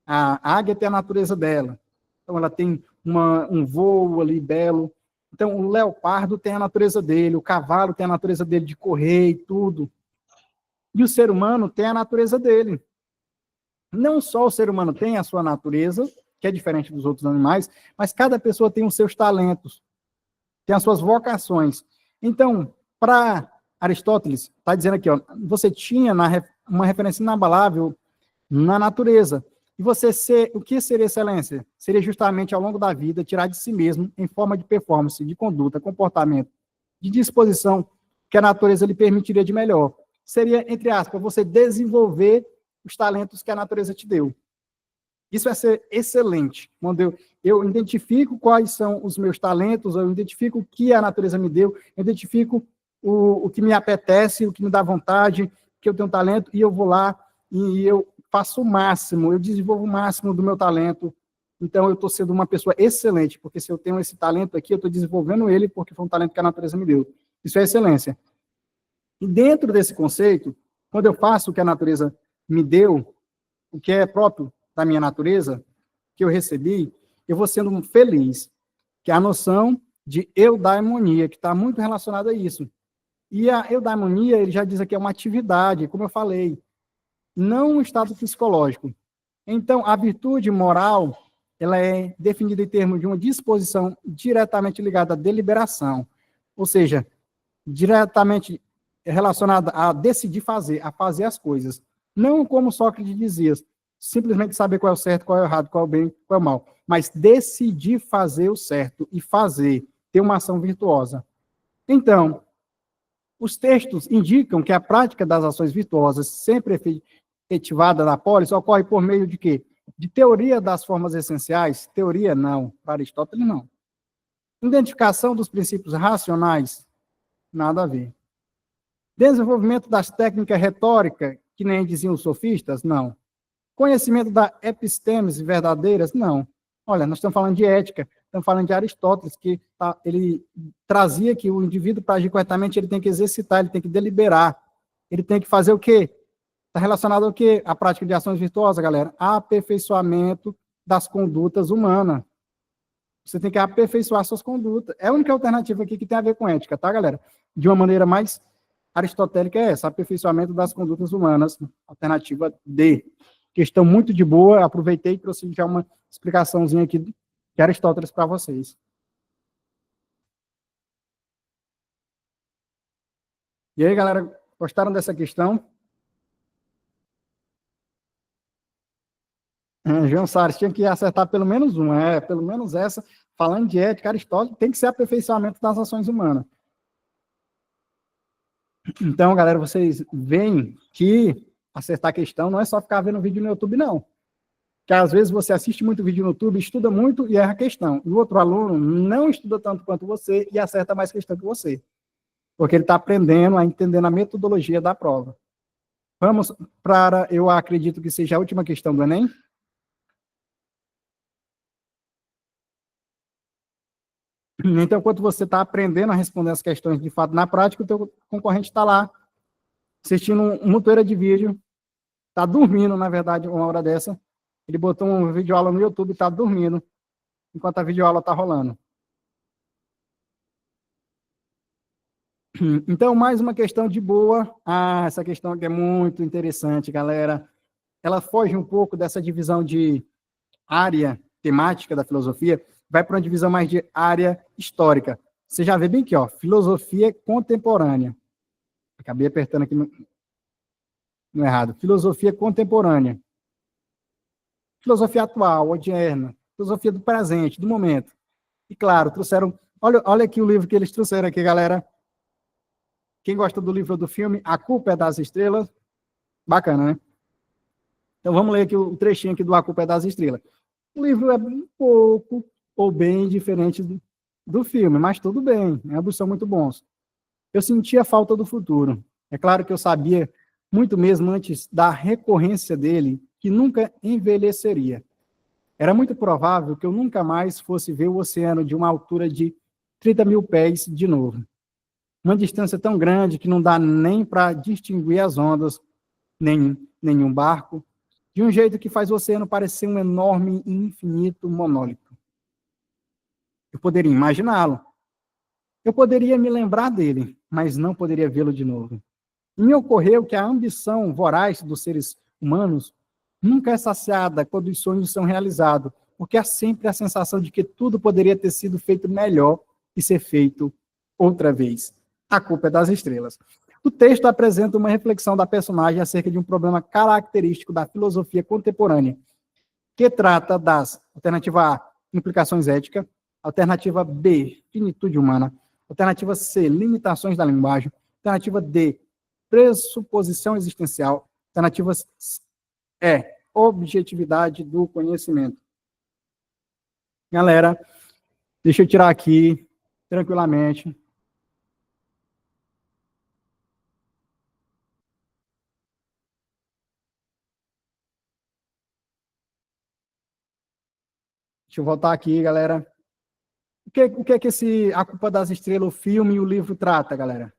A águia tem a natureza dela. Então, ela tem um voo ali belo. Então, o leopardo tem a natureza dele, o cavalo tem a natureza dele de correr e tudo. E o ser humano tem a natureza dele. Não só o ser humano tem a sua natureza, que é diferente dos outros animais, mas cada pessoa tem os seus talentos, tem as suas vocações. Então, para Aristóteles, está dizendo aqui, ó, você tinha uma referência inabalável na natureza. E você o que seria excelência? Seria justamente, ao longo da vida, tirar de si mesmo, em forma de performance, de conduta, comportamento, de disposição, que a natureza lhe permitiria de melhor. Seria, entre aspas, você desenvolver os talentos que a natureza te deu. Isso é ser excelente. Quando eu identifico quais são os meus talentos, eu identifico o que a natureza me deu, eu identifico o que me apetece, o que me dá vontade, que eu tenho talento, e eu vou lá e eu faço o máximo, eu desenvolvo o máximo do meu talento. Então, eu estou sendo uma pessoa excelente, porque se eu tenho esse talento aqui, eu estou desenvolvendo ele porque foi um talento que a natureza me deu. Isso é excelência. E dentro desse conceito, quando eu faço o que a natureza me deu, o que é próprio da minha natureza, que eu recebi, eu vou sendo feliz, que é a noção de eudaimonia, que está muito relacionada a isso. E a eudaimonia, ele já diz aqui, é uma atividade, como eu falei, não um estado psicológico. Então, a virtude moral, ela é definida em termos de uma disposição diretamente ligada à deliberação, ou seja, diretamente relacionada a decidir fazer, a fazer as coisas. Não como Sócrates dizia, simplesmente saber qual é o certo, qual é o errado, qual é o bem, qual é o mal, mas decidir fazer o certo e fazer, ter uma ação virtuosa. Então, os textos indicam que a prática das ações virtuosas, sempre efetivada na polis, ocorre por meio de quê? De teoria das formas essenciais? Teoria, não. Para Aristóteles, não. Identificação dos princípios racionais? Nada a ver. Desenvolvimento das técnicas retóricas, que nem diziam os sofistas? Não. Conhecimento da epistêmese verdadeiras? Não. Olha, nós estamos falando de ética, estamos falando de Aristóteles, que ele trazia que o indivíduo, para agir corretamente, ele tem que exercitar, ele tem que deliberar, ele tem que fazer o quê? Está relacionado ao quê? A prática de ações virtuosas, galera? Aperfeiçoamento das condutas humanas. Você tem que aperfeiçoar suas condutas. É a única alternativa aqui que tem a ver com ética, tá, galera? De uma maneira mais aristotélica é essa, aperfeiçoamento das condutas humanas, alternativa D. Questão muito de boa, aproveitei e trouxe já uma explicaçãozinha aqui de Aristóteles para vocês. E aí, galera, gostaram dessa questão? João Salles, tinha que acertar pelo menos uma, pelo menos essa. Falando de ética, Aristóteles tem que ser aperfeiçoamento das ações humanas. Então, galera, vocês veem que acertar a questão não é só ficar vendo vídeo no YouTube, não. Que às vezes você assiste muito vídeo no YouTube, estuda muito e erra a questão. E o outro aluno não estuda tanto quanto você e acerta mais questão que você. Porque ele está aprendendo a entender a metodologia da prova. Vamos para, eu acredito que seja a última questão do Enem. Então, enquanto você está aprendendo a responder as questões de fato na prática, o teu concorrente está lá, assistindo uma montoeira de vídeo, está dormindo, na verdade, uma hora dessa. Ele botou um videoaula no YouTube e está dormindo, enquanto a videoaula está rolando. Então, mais uma questão de boa. Essa questão aqui é muito interessante, galera. Ela foge um pouco dessa divisão de área temática da filosofia, vai para uma divisão mais de área histórica. Você já vê bem aqui, ó, filosofia contemporânea. Acabei apertando aqui no errado. Filosofia contemporânea. Filosofia atual, odierna. Filosofia do presente, do momento. E, claro, trouxeram... Olha aqui o livro que eles trouxeram aqui, galera. Quem gosta do livro ou do filme, A Culpa é das Estrelas. Bacana, né? Então, vamos ler aqui o trechinho aqui do A Culpa é das Estrelas. O livro é um pouco ou bem diferente do filme, mas tudo bem, ambos são muito bons. Eu sentia a falta do futuro. É claro que eu sabia, muito mesmo antes da recorrência dele, que nunca envelheceria. Era muito provável que eu nunca mais fosse ver o oceano de uma altura de 30 mil pés de novo. Uma distância tão grande que não dá nem para distinguir as ondas, nenhum barco, de um jeito que faz o oceano parecer um enorme e infinito monólito. Eu poderia imaginá-lo. Eu poderia me lembrar dele, mas não poderia vê-lo de novo. E me ocorreu que a ambição voraz dos seres humanos nunca é saciada quando os sonhos são realizados, porque há sempre a sensação de que tudo poderia ter sido feito melhor e ser feito outra vez. A culpa é das estrelas. O texto apresenta uma reflexão da personagem acerca de um problema característico da filosofia contemporânea, que trata das, alternativa A, implicações éticas, alternativa B, finitude humana, alternativa C, limitações da linguagem, alternativa D, pressuposição existencial, alternativa E, objetividade do conhecimento. Galera, deixa eu tirar aqui, tranquilamente. Deixa eu voltar aqui, galera. O que é que A Culpa das Estrelas, o filme e o livro trata, galera?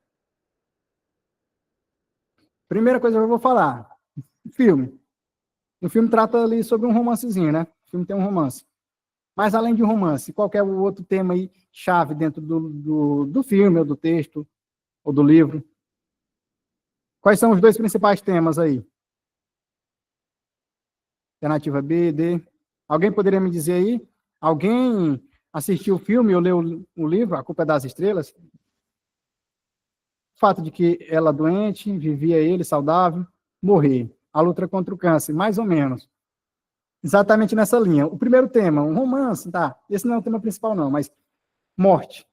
Primeira coisa que eu vou falar, o filme. O filme trata ali sobre um romancezinho, né? O filme tem um romance. Mas além de um romance, qual é o outro tema aí chave dentro do filme, ou do texto, ou do livro? Quais são os dois principais temas aí? Alternativa B, D. Alguém poderia me dizer aí? Alguém assistiu o filme ou leu o livro, A Culpa é das Estrelas? O fato de que ela doente, vivia ele saudável, morrer. A luta contra o câncer, mais ou menos. Exatamente nessa linha. O primeiro tema, um romance, tá? Esse não é o tema principal, não, mas morte.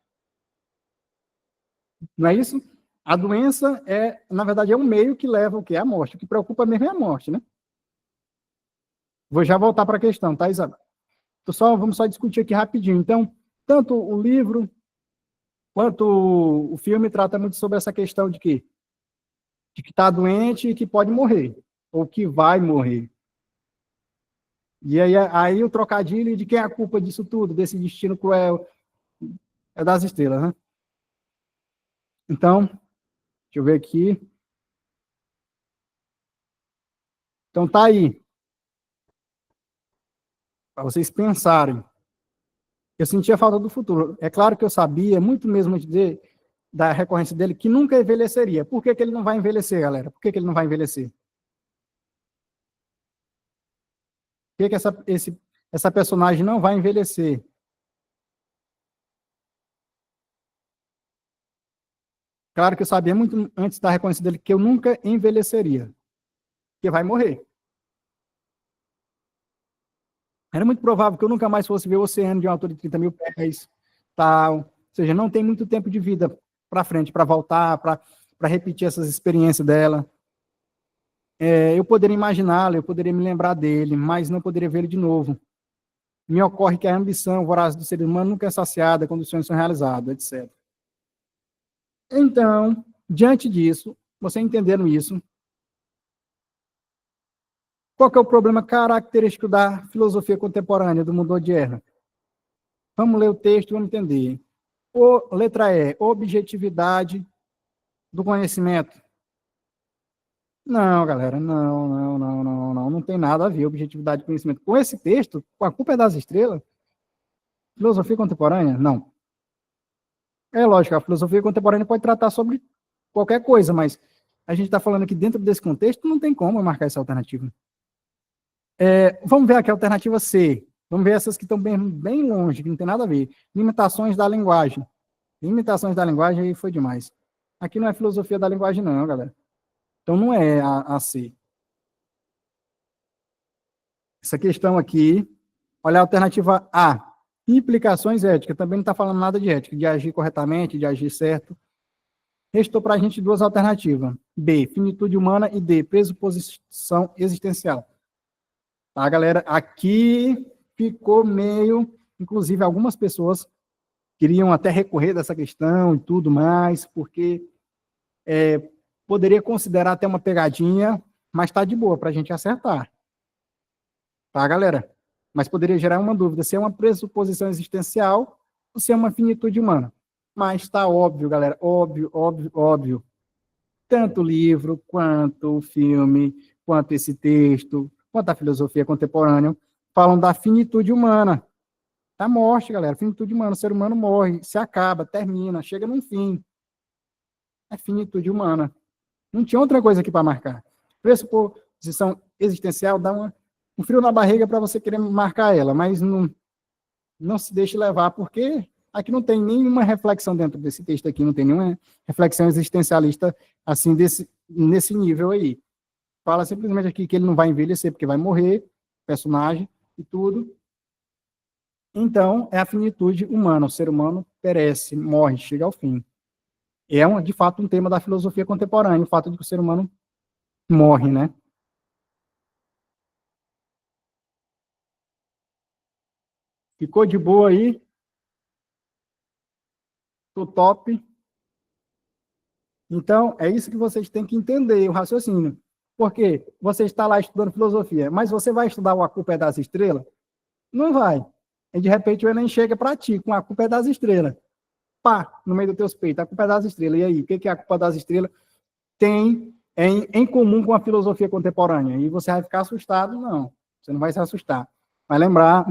Não é isso? A doença na verdade, é um meio que leva o quê? A morte. O que preocupa mesmo é a morte, né? Vou já voltar para a questão, tá, Isabel? Vamos só discutir aqui rapidinho. Então, tanto o livro quanto o filme trata muito sobre essa questão de quê? De que está doente e que pode morrer, ou que vai morrer. E aí o trocadilho de quem é a culpa disso tudo, desse destino cruel, é das estrelas, né? Então, deixa eu ver aqui. Então tá aí. Para vocês pensarem. Eu sentia falta do futuro. É claro que eu sabia, muito mesmo da recorrência dele, que nunca envelheceria. Por que ele não vai envelhecer, galera? Por que ele não vai envelhecer? Por que essa personagem não vai envelhecer? Claro que eu sabia muito antes da recorrência dele que eu nunca envelheceria. Que vai morrer. Era muito provável que eu nunca mais fosse ver o oceano de uma altura de 30 mil pés, tal. Ou seja, não tem muito tempo de vida para frente, para voltar, para repetir essas experiências dela. Eu poderia imaginá-lo, eu poderia me lembrar dele, mas não poderia vê-lo de novo. Me ocorre que a ambição voraz do ser humano nunca é saciada quando os sonhos são realizados, etc. Então, diante disso, você entendendo isso, qual que é o problema característico da filosofia contemporânea do mundo odierno? Vamos ler o texto e vamos entender. Letra E, objetividade do conhecimento. Não, galera, não tem nada a ver objetividade do conhecimento. Com esse texto, com A Culpa é das Estrelas, filosofia contemporânea? Não. É lógico, a filosofia contemporânea pode tratar sobre qualquer coisa, mas a gente está falando que dentro desse contexto não tem como marcar essa alternativa. Vamos ver aqui a alternativa C. Vamos ver essas que estão bem longe, que não tem nada a ver. Limitações da linguagem. Limitações da linguagem aí foi demais. Aqui não é filosofia da linguagem não, galera. Então não é a C. Essa questão aqui, olha a alternativa A. Implicações éticas. Também não está falando nada de ética, de agir corretamente, de agir certo. Restou para a gente duas alternativas. B, finitude humana e D, pressuposição existencial. Tá, galera? Aqui ficou meio... Inclusive, algumas pessoas queriam até recorrer dessa questão e tudo mais, porque poderia considerar até uma pegadinha, mas está de boa para a gente acertar. Tá, galera? Mas poderia gerar uma dúvida se é uma pressuposição existencial ou se é uma finitude humana. Mas está óbvio, galera, óbvio. Tanto o livro, quanto o filme, quanto esse texto, quanto a filosofia contemporânea, falam da finitude humana. Da morte, galera, finitude humana. O ser humano morre, se acaba, termina, chega num fim. É finitude humana. Não tinha outra coisa aqui para marcar. Pressuposição existencial dá uma um frio na barriga para você querer marcar ela, mas não se deixe levar, porque aqui não tem nenhuma reflexão dentro desse texto aqui, não tem nenhuma reflexão existencialista assim nesse nível aí. Fala simplesmente aqui que ele não vai envelhecer, porque vai morrer, personagem e tudo. Então, é a finitude humana, o ser humano perece, morre, chega ao fim. É, de fato, um tema da filosofia contemporânea, o fato de que o ser humano morre, né? Ficou de boa aí? Tô top. Então, é isso que vocês têm que entender, o raciocínio. Porque você está lá estudando filosofia, mas você vai estudar o A Culpa é das Estrelas? Não vai. E de repente o Enem chega para ti com A Culpa é das Estrelas. Pá, no meio dos teus peitos, A Culpa é das Estrelas. E aí, o que é A Culpa das Estrelas tem em comum com a filosofia contemporânea? E você vai ficar assustado? Não, você não vai se assustar. Vai lembrar,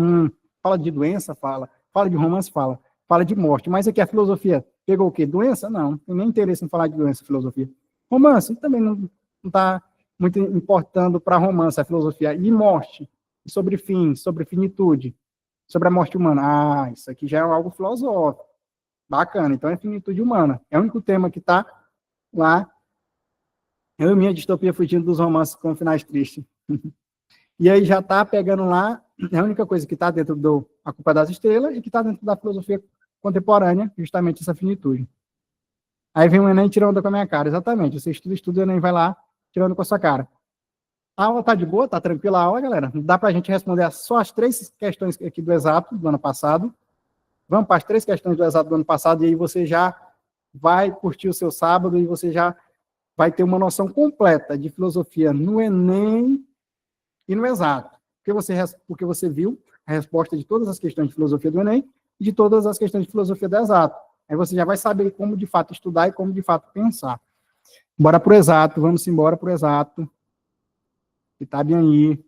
fala de doença, fala de romance, fala de morte. Mas aqui a filosofia pegou o quê? Doença? Não, não tem nem interesse em falar de doença, filosofia. Romance também não está muito importando para romance, a filosofia. E morte, sobre fim, sobre finitude, sobre a morte humana. Ah, isso aqui já é algo filosófico. Bacana, então é finitude humana. É o único tema que está lá. Eu e minha distopia fugindo dos romances com finais tristes. E aí já está pegando lá, é a única coisa que está dentro do A Culpa das Estrelas e que está dentro da filosofia contemporânea, justamente essa finitude. Aí vem o Enem tirando com a minha cara, exatamente. Você estuda, o Enem vai lá tirando com a sua cara. A aula tá de boa, tá tranquila a aula, galera. Dá para a gente responder só as 3 questões aqui do exato do ano passado. Vamos para as 3 questões do exato do ano passado e aí você já vai curtir o seu sábado e você já vai ter uma noção completa de filosofia no Enem e no exato. Porque você viu a resposta de todas as questões de filosofia do Enem e de todas as questões de filosofia do exato. Aí você já vai saber como de fato estudar e como de fato pensar. Bora para o exato, vamos embora para o exato. Que tá bem aí.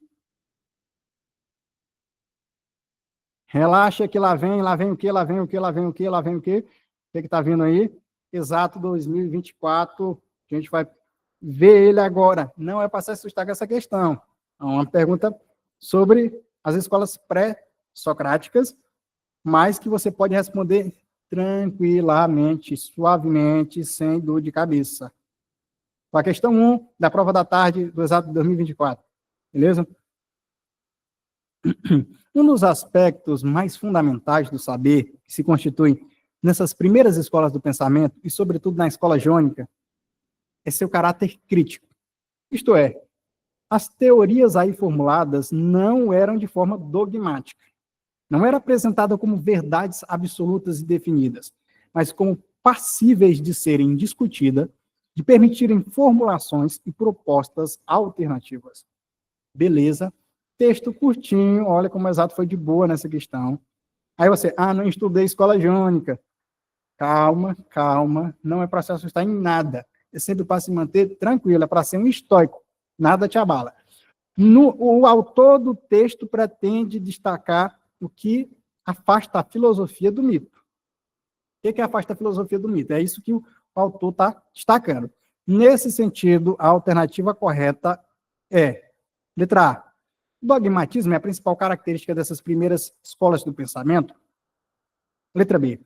Relaxa que lá vem o quê, lá vem o quê, lá vem o quê, lá vem o quê. O que tá vindo aí? Exato 2024. A gente vai ver ele agora. Não é para se assustar com essa questão. É uma pergunta sobre as escolas pré-socráticas, mas que você pode responder tranquilamente, suavemente, sem dor de cabeça. A questão 1 da prova da tarde do exato 2024. Beleza? Um dos aspectos mais fundamentais do saber, que se constitui nessas primeiras escolas do pensamento, e sobretudo na escola jônica, é seu caráter crítico. Isto é, as teorias aí formuladas não eram de forma dogmática. Não era apresentada como verdades absolutas e definidas, mas como passíveis de serem discutidas, de permitirem formulações e propostas alternativas. Beleza? Texto curtinho, olha como o exato foi de boa nessa questão. Aí você, não estudei escola jônica. Calma, calma, não é para se assustar em nada. É sempre para se manter tranquilo, é para ser um estoico. Nada te abala. O autor do texto pretende destacar o que afasta a filosofia do mito. O que afasta a filosofia do mito? É isso que o autor está destacando. Nesse sentido, a alternativa correta é, letra A, o dogmatismo é a principal característica dessas primeiras escolas do pensamento. Letra B,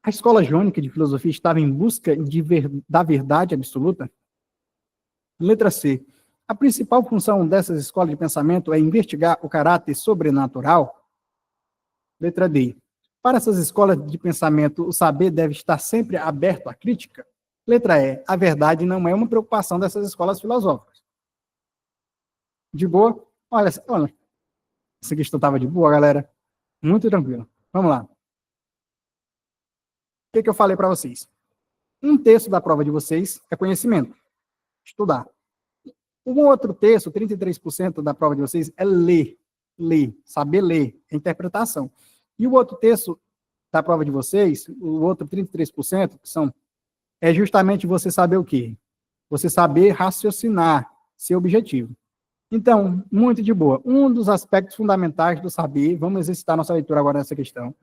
a escola jônica de filosofia estava em busca da verdade absoluta. Letra C, a principal função dessas escolas de pensamento é investigar o caráter sobrenatural. Letra D, para essas escolas de pensamento, o saber deve estar sempre aberto à crítica. Letra E, a verdade não é uma preocupação dessas escolas filosóficas. De boa? Olha, essa questão estava de boa, galera. Muito tranquilo. Vamos lá. O que eu falei para vocês? 1/3 da prova de vocês é conhecimento, estudar. Um outro terço, 33% da prova de vocês é ler, saber ler, é interpretação. E o outro terço da prova de vocês, o outro 33%, é justamente você saber o quê? Você saber raciocinar, ser objetivo. Então, muito de boa. Um dos aspectos fundamentais do saber, vamos exercitar nossa leitura agora nessa questão.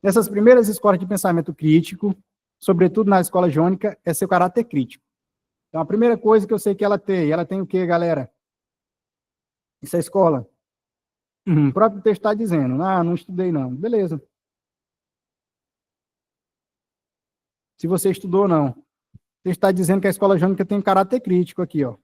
Nessas primeiras escolas de pensamento crítico, sobretudo na escola jônica, é seu caráter crítico. Então, a primeira coisa que eu sei que ela tem o quê, galera? Isso é escola. O próprio texto está dizendo, não estudei não. Beleza. Se você estudou ou não. O texto está dizendo que a escola jônica tem caráter crítico aqui, ó.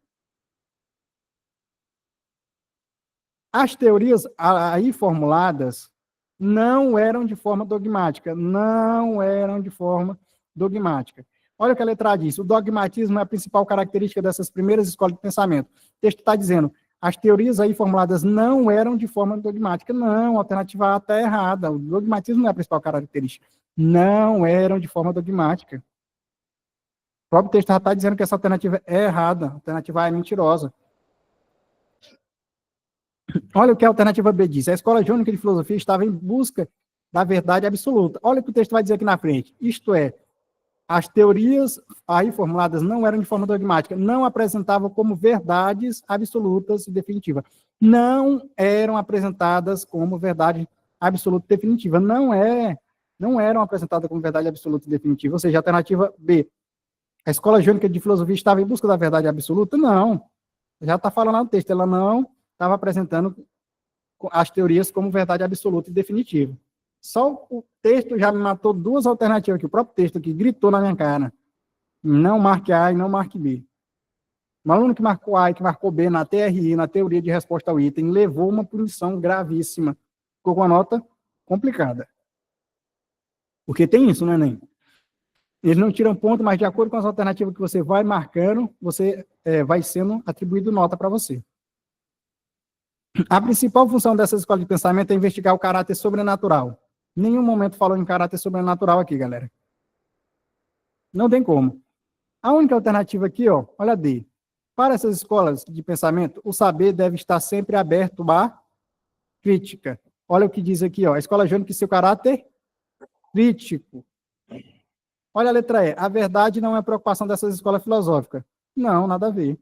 As teorias aí formuladas não eram de forma dogmática, não eram de forma dogmática. Olha o que a letra A diz, o dogmatismo é a principal característica dessas primeiras escolas de pensamento. O texto está dizendo, as teorias aí formuladas não eram de forma dogmática. Não, a alternativa A está errada, o dogmatismo não é a principal característica. Não eram de forma dogmática. O próprio texto já está dizendo que essa alternativa é errada, a alternativa A é mentirosa. Olha o que a alternativa B diz. A escola jônica de filosofia estava em busca da verdade absoluta. Olha o que o texto vai dizer aqui na frente. Isto é, as teorias aí formuladas não eram de forma dogmática, não apresentavam como verdades absolutas e definitivas. Não eram apresentadas como verdade absoluta e definitiva. Não eram apresentadas como verdade absoluta e definitiva. Ou seja, a alternativa B. A escola jônica de filosofia estava em busca da verdade absoluta? Não. Já está falando no texto, ela não estava apresentando as teorias como verdade absoluta e definitiva. Só o texto já me matou duas alternativas aqui. O próprio texto aqui gritou na minha cara. Não marque A e não marque B. Um aluno que marcou A e que marcou B na TRI, na teoria de resposta ao item, levou uma punição gravíssima. Ficou com uma nota complicada. Porque tem isso, né, Enem? Eles não tiram ponto, mas de acordo com as alternativas que você vai marcando, você vai sendo atribuído nota para você. A principal função dessas escolas de pensamento é investigar o caráter sobrenatural. Em nenhum momento falou em caráter sobrenatural aqui, galera. Não tem como. A única alternativa aqui, ó, olha a D. Para essas escolas de pensamento, o saber deve estar sempre aberto à crítica. Olha o que diz aqui, ó. A escola jônica e seu caráter crítico. Olha a letra E. A verdade não é preocupação dessas escolas filosóficas. Não, nada a ver.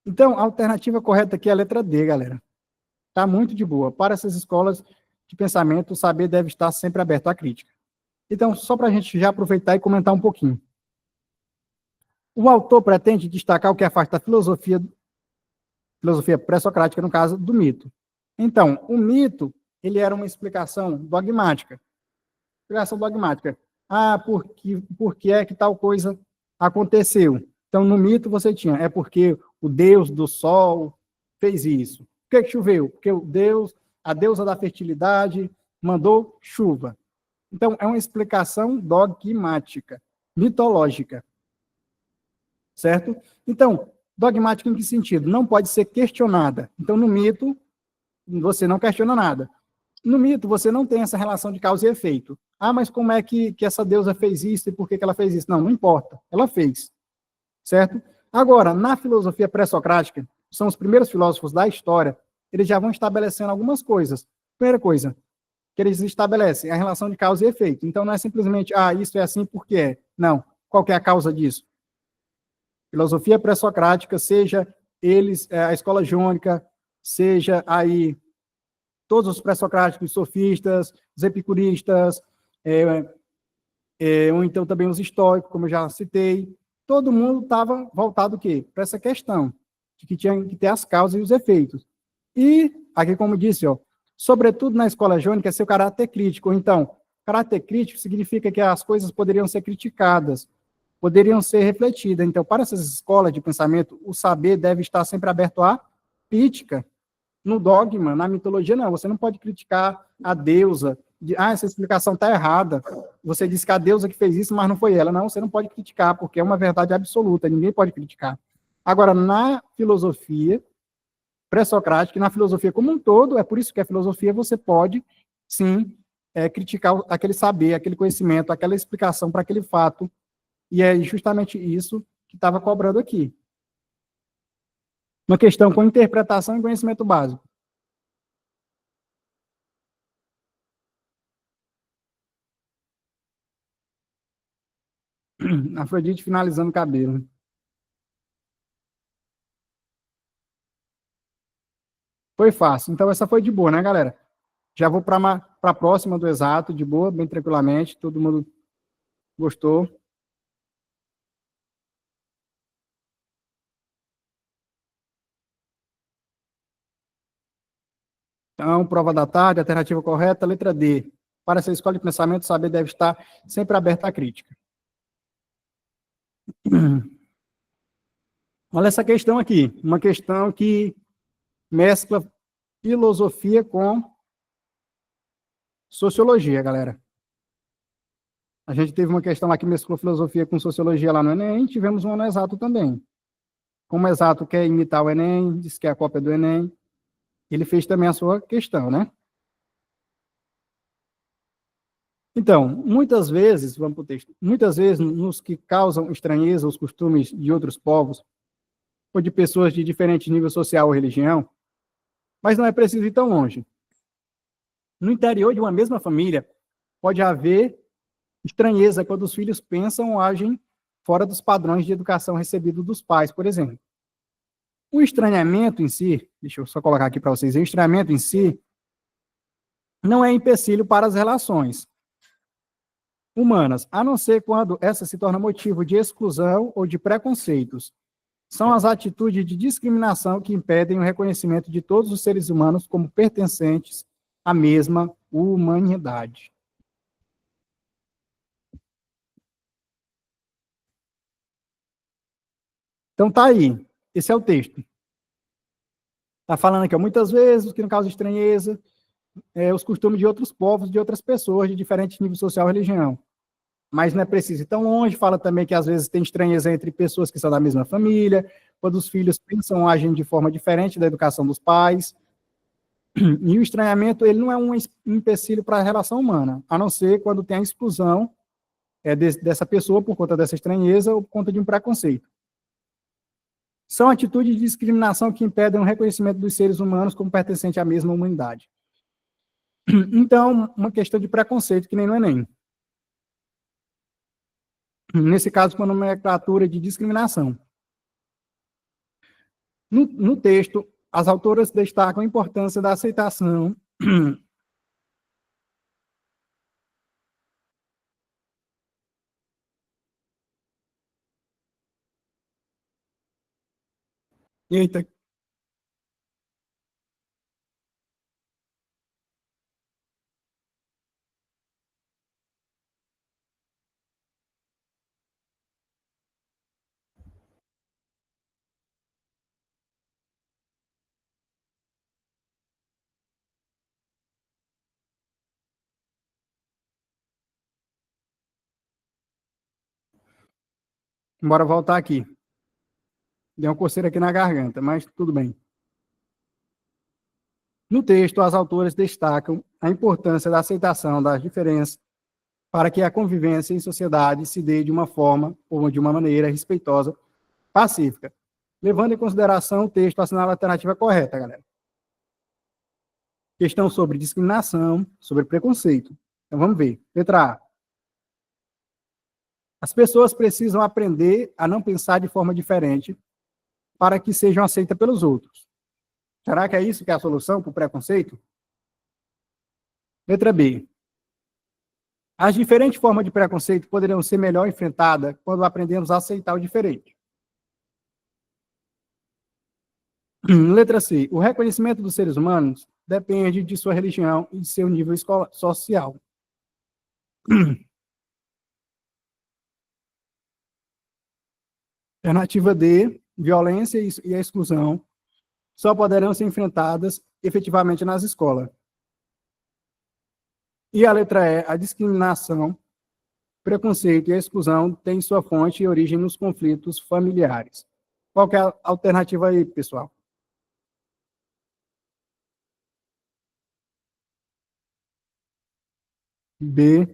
Então, a alternativa correta aqui é a letra D, galera. Tá muito de boa. Para essas escolas de pensamento, o saber deve estar sempre aberto à crítica. Então, só para a gente já aproveitar e comentar um pouquinho. O autor pretende destacar o que afasta a filosofia pré-socrática, no caso, do mito. Então, o mito, ele era uma explicação dogmática. Explicação dogmática. Por que é que tal coisa aconteceu? Então, no mito você tinha, é porque o deus do sol fez isso. Por que choveu? Porque a deusa da fertilidade, mandou chuva. Então, é uma explicação dogmática, mitológica. Certo? Então, dogmática em que sentido? Não pode ser questionada. Então, no mito, você não questiona nada. No mito, você não tem essa relação de causa e efeito. Mas como é que essa deusa fez isso e por que ela fez isso? Não importa. Ela fez. Certo? Agora, na filosofia pré-socrática, são os primeiros filósofos da história, eles já vão estabelecendo algumas coisas. Primeira coisa que eles estabelecem é a relação de causa e efeito. Então, não é simplesmente, isso é assim porque é. Não. Qual que é a causa disso? Filosofia pré-socrática, seja eles, a escola jônica, seja aí todos os pré-socráticos, sofistas, os epicuristas, ou então também os estoicos, como eu já citei, todo mundo estava voltado o quê? Para essa questão, de que tinha que ter as causas e os efeitos. E, aqui como disse, ó, sobretudo na escola jônica, é seu caráter crítico. Então, caráter crítico significa que as coisas poderiam ser criticadas, poderiam ser refletidas. Então, para essas escolas de pensamento, o saber deve estar sempre aberto à crítica. No dogma, na mitologia, não. Você não pode criticar a deusa. Essa explicação está errada. Você disse que a deusa que fez isso, mas não foi ela. Não, você não pode criticar, porque é uma verdade absoluta. Ninguém pode criticar. Agora, na filosofia pré-socrática, na filosofia como um todo, é por isso que a filosofia você pode, sim, criticar aquele saber, aquele conhecimento, aquela explicação para aquele fato. E é justamente isso que estava cobrando aqui. Uma questão com interpretação e conhecimento básico. Afrodite finalizando o cabelo. Foi fácil. Então, essa foi de boa, né, galera? Já vou para a próxima do exato, de boa, bem tranquilamente. Todo mundo gostou. Então, prova da tarde, alternativa correta, letra D. Para ser escola de pensamento, o saber deve estar sempre aberto à crítica. Olha essa questão aqui, uma questão que mescla filosofia com sociologia, galera. A gente teve uma questão lá que mesclou filosofia com sociologia lá no Enem, tivemos uma no Exato também. Como o Exato quer imitar o Enem, disse que é a cópia do Enem, ele fez também a sua questão, né? Então, muitas vezes, vamos para o texto, muitas vezes nos que causam estranheza os costumes de outros povos, ou de pessoas de diferente nível social ou religião, mas não é preciso ir tão longe. No interior de uma mesma família, pode haver estranheza quando os filhos pensam ou agem fora dos padrões de educação recebidos dos pais, por exemplo. O estranhamento em si, deixa eu só colocar aqui para vocês, o estranhamento em si não é empecilho para as relações humanas, a não ser quando essa se torna motivo de exclusão ou de preconceitos. São as atitudes de discriminação que impedem o reconhecimento de todos os seres humanos como pertencentes à mesma humanidade. Então tá aí, esse é o texto. Está falando aqui, ó, muitas vezes, o que não causa estranheza, os costumes de outros povos, de outras pessoas, de diferentes níveis social e religião. Mas não é preciso ir tão longe, fala também que às vezes tem estranheza entre pessoas que são da mesma família, quando os filhos pensam ou agem de forma diferente da educação dos pais. E o estranhamento, ele não é um empecilho para a relação humana, a não ser quando tem a exclusão dessa pessoa por conta dessa estranheza ou por conta de um preconceito. São atitudes de discriminação que impedem o reconhecimento dos seres humanos como pertencentes à mesma humanidade. Então, uma questão de preconceito, que nem no Enem. Nesse caso, com a nomenclatura de discriminação. No texto, as autoras destacam a importância da aceitação Eita. Bora voltar aqui. Deu uma coceira aqui na garganta, mas tudo bem. No texto, as autoras destacam a importância da aceitação das diferenças para que a convivência em sociedade se dê de uma forma ou de uma maneira respeitosa, pacífica, levando em consideração o texto assinala a alternativa correta, galera. Questão sobre discriminação, sobre preconceito. Então vamos ver. Letra A. As pessoas precisam aprender a não pensar de forma diferente para que sejam aceitas pelos outros. Será que é isso que é a solução para o preconceito? Letra B. As diferentes formas de preconceito poderiam ser melhor enfrentadas quando aprendemos a aceitar o diferente. Letra C. O reconhecimento dos seres humanos depende de sua religião e de seu nível social. Alternativa D. Violência e a exclusão só poderão ser enfrentadas efetivamente nas escolas. E a letra E. A discriminação, preconceito e a exclusão têm sua fonte e origem nos conflitos familiares. Qual que é a alternativa aí, pessoal? B.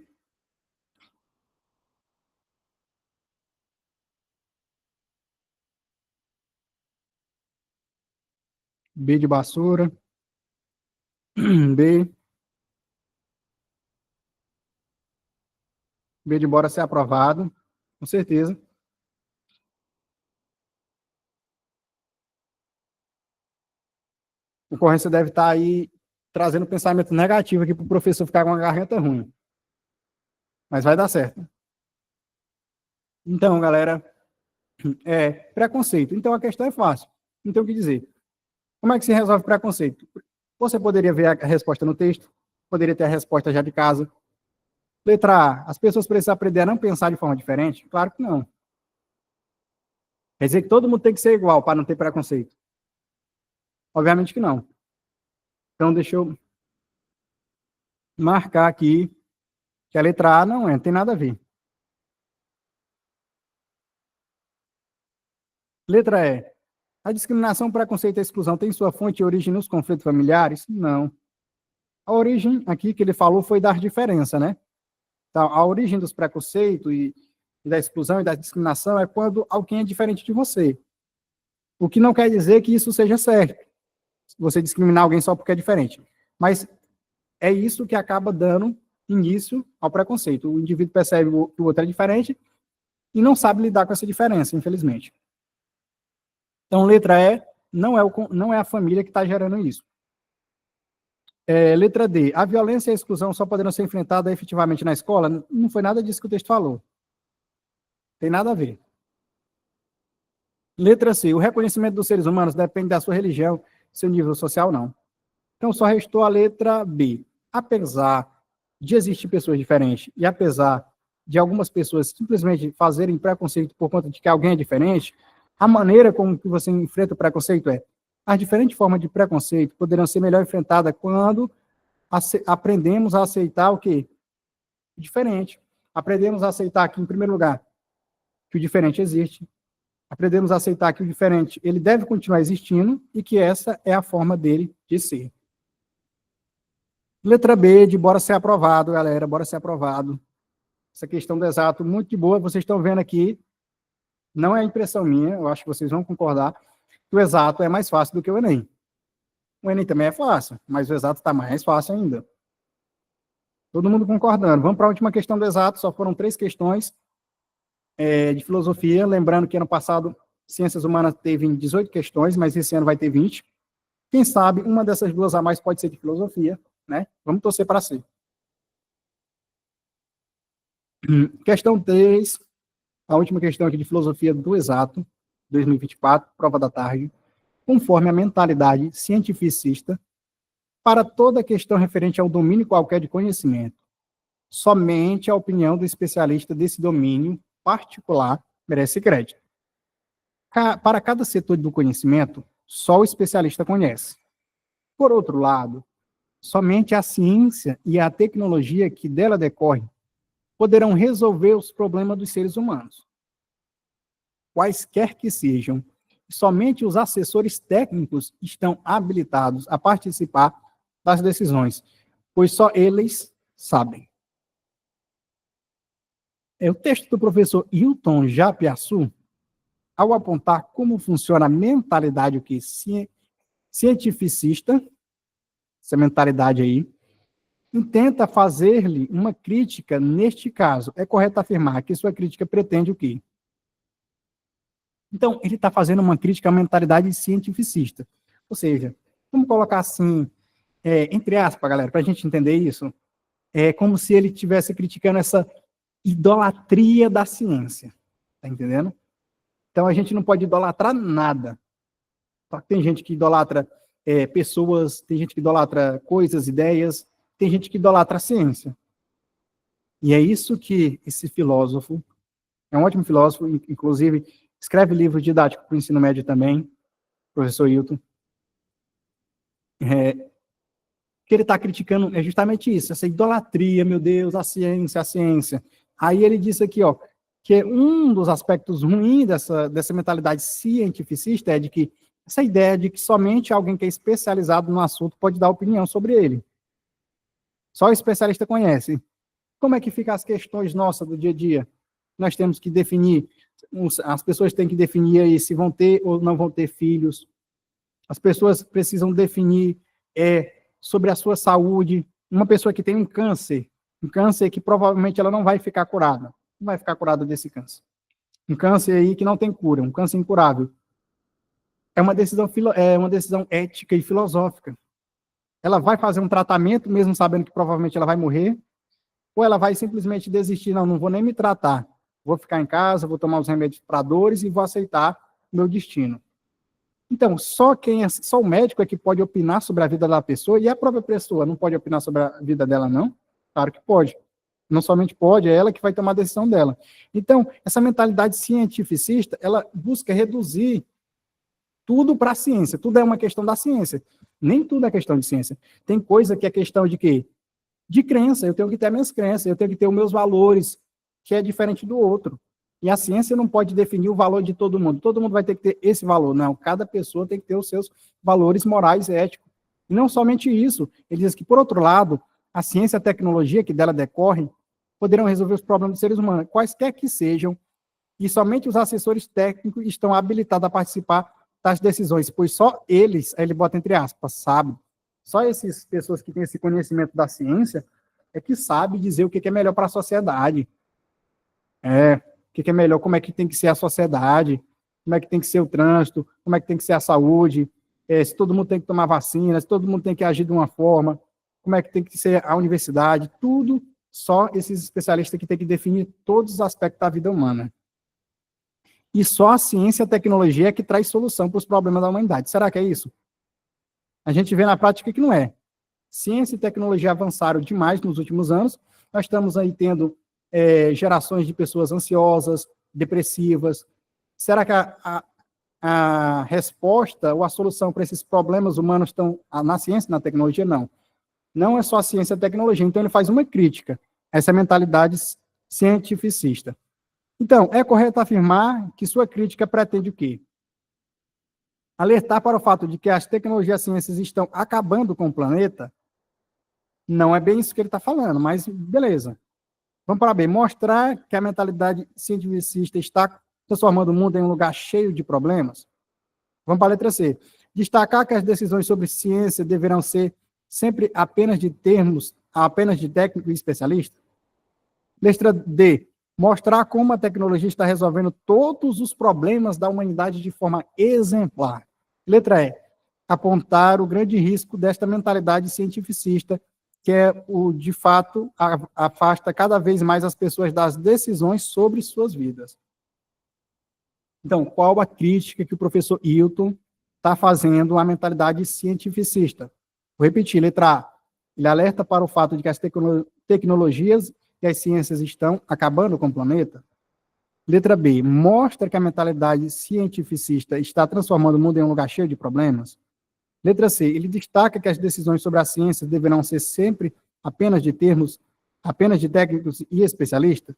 B de vassoura. B. B de bora ser aprovado. Com certeza. A concorrência deve estar aí trazendo pensamento negativo aqui para o professor ficar com a garganta ruim. Mas vai dar certo. Então, galera, preconceito. Então, a questão é fácil. Não tem o que dizer. Como é que se resolve preconceito? Você poderia ver a resposta no texto, poderia ter a resposta já de casa. Letra A, as pessoas precisam aprender a não pensar de forma diferente? Claro que não. Quer dizer que todo mundo tem que ser igual para não ter preconceito? Obviamente que não. Então, deixa eu marcar aqui que a letra A não tem nada a ver. Letra E. A discriminação, preconceito e exclusão tem sua fonte e origem nos conflitos familiares? Não. A origem aqui que ele falou foi dar diferença, né? Então, a origem dos preconceitos e da exclusão e da discriminação é quando alguém é diferente de você. O que não quer dizer que isso seja certo, você discriminar alguém só porque é diferente. Mas é isso que acaba dando início ao preconceito. O indivíduo percebe que o outro é diferente e não sabe lidar com essa diferença, infelizmente. Então, letra E, não é a família que está gerando isso. Letra D, a violência e a exclusão só poderão ser enfrentadas efetivamente na escola? Não foi nada disso que o texto falou. Tem nada a ver. Letra C, o reconhecimento dos seres humanos depende da sua religião, seu nível social, não. Então, só restou a letra B. Apesar de existir pessoas diferentes e apesar de algumas pessoas simplesmente fazerem preconceito por conta de que alguém é diferente, a maneira como que você enfrenta o preconceito as diferentes formas de preconceito poderão ser melhor enfrentadas quando aprendemos a aceitar o quê? O diferente. Aprendemos a aceitar que, em primeiro lugar, que o diferente existe. Aprendemos a aceitar que o diferente ele deve continuar existindo e que essa é a forma dele de ser. Letra B, de bora ser aprovado, galera, bora ser aprovado. Essa questão do exato, muito de boa, vocês estão vendo aqui, não é impressão minha, eu acho que vocês vão concordar, que o exato é mais fácil do que o Enem. O Enem também é fácil, mas o exato está mais fácil ainda. Todo mundo concordando. Vamos para a última questão do exato, só foram 3 questões de filosofia, lembrando que ano passado Ciências Humanas teve 18 questões, mas esse ano vai ter 20. Quem sabe uma dessas 2 a mais pode ser de filosofia, né? Vamos torcer para ser. Questão 3, a última questão aqui de filosofia do exato, 2024, prova da tarde, conforme a mentalidade cientificista, para toda questão referente ao domínio qualquer de conhecimento, somente a opinião do especialista desse domínio particular merece crédito. Para cada setor do conhecimento, só o especialista conhece. Por outro lado, somente a ciência e a tecnologia que dela decorre poderão resolver os problemas dos seres humanos, quaisquer que sejam. Somente os assessores técnicos estão habilitados a participar das decisões, pois só eles sabem. O texto do professor Hilton Japiaçu, ao apontar como funciona a mentalidade cientificista, essa mentalidade aí, tenta fazer-lhe uma crítica neste caso. É correto afirmar que sua crítica pretende o quê? Então, ele está fazendo uma crítica à mentalidade cientificista. Ou seja, vamos colocar assim, entre aspas, galera, para a gente entender isso, é como se ele estivesse criticando essa idolatria da ciência. Tá entendendo? Então, a gente não pode idolatrar nada. Tem gente que idolatra pessoas, tem gente que idolatra coisas, ideias, tem gente que idolatra a ciência. E é isso que esse filósofo, é um ótimo filósofo, inclusive escreve livros didáticos para o ensino médio também, professor Hilton, que ele está criticando é justamente isso, essa idolatria, meu Deus, a ciência, a ciência. Aí ele disse aqui, ó, que um dos aspectos ruins dessa mentalidade cientificista é de que essa ideia de que somente alguém que é especializado no assunto pode dar opinião sobre ele. Só o especialista conhece. Como é que ficam as questões nossas do dia a dia? Nós temos que definir, as pessoas têm que definir aí se vão ter ou não vão ter filhos. As pessoas precisam definir sobre a sua saúde. Uma pessoa que tem um câncer que provavelmente ela não vai ficar curada. Não vai ficar curada desse câncer. Um câncer aí que não tem cura, um câncer incurável. É uma decisão ética e filosófica. Ela vai fazer um tratamento, mesmo sabendo que provavelmente ela vai morrer, ou ela vai simplesmente desistir, não vou nem me tratar. Vou ficar em casa, vou tomar os remédios para dores e vou aceitar o meu destino. Então, só o médico é que pode opinar sobre a vida da pessoa, e a própria pessoa não pode opinar sobre a vida dela, não? Claro que pode. Não somente pode, é ela que vai tomar a decisão dela. Então, essa mentalidade cientificista, ela busca reduzir tudo para a ciência. Tudo é uma questão da ciência. Nem tudo é questão de ciência. Tem coisa que é questão de quê? De crença. Eu tenho que ter minhas crenças, eu tenho que ter os meus valores, que é diferente do outro. E a ciência não pode definir o valor de todo mundo. Todo mundo vai ter que ter esse valor. Não, cada pessoa tem que ter os seus valores morais e éticos. E não somente isso. Ele diz que, por outro lado, a ciência e a tecnologia que dela decorrem poderão resolver os problemas dos seres humanos, quaisquer que sejam, e somente os assessores técnicos estão habilitados a participar das decisões, pois só eles, aí ele bota entre aspas, sabe? Só essas pessoas que têm esse conhecimento da ciência é que sabe dizer o que é melhor para a sociedade. O que é melhor, como é que tem que ser a sociedade, como é que tem que ser o trânsito, como é que tem que ser a saúde, se todo mundo tem que tomar vacina, se todo mundo tem que agir de uma forma, como é que tem que ser a universidade, tudo só esses especialistas que têm que definir todos os aspectos da vida humana. E só a ciência e a tecnologia é que traz solução para os problemas da humanidade. Será que é isso? A gente vê na prática que não é. Ciência e tecnologia avançaram demais nos últimos anos. Nós estamos aí tendo gerações de pessoas ansiosas, depressivas. Será que a resposta ou a solução para esses problemas humanos estão na ciência e na tecnologia? Não. Não é só a ciência e a tecnologia. Então, ele faz uma crítica a essa mentalidade cientificista. Então, é correto afirmar que sua crítica pretende o quê? Alertar para o fato de que as tecnologias e as ciências estão acabando com o planeta? Não é bem isso que ele está falando, mas beleza. Vamos para B. Mostrar que a mentalidade cientificista está transformando o mundo em um lugar cheio de problemas? Vamos para a letra C. Destacar que as decisões sobre ciência deverão ser sempre apenas de termos, apenas de técnico e especialista? Letra D. Mostrar como a tecnologia está resolvendo todos os problemas da humanidade de forma exemplar. Letra E. Apontar o grande risco desta mentalidade cientificista, que é o, de fato, afasta cada vez mais as pessoas das decisões sobre suas vidas. Então, qual a crítica que o professor Hilton está fazendo à mentalidade cientificista? Vou repetir, letra A. Ele alerta para o fato de que as tecnologias e as ciências estão acabando com o planeta. Letra B. Mostra que a mentalidade cientificista está transformando o mundo em um lugar cheio de problemas. Letra C. Ele destaca que as decisões sobre a ciência deverão ser sempre apenas de termos, apenas de técnicos e especialistas.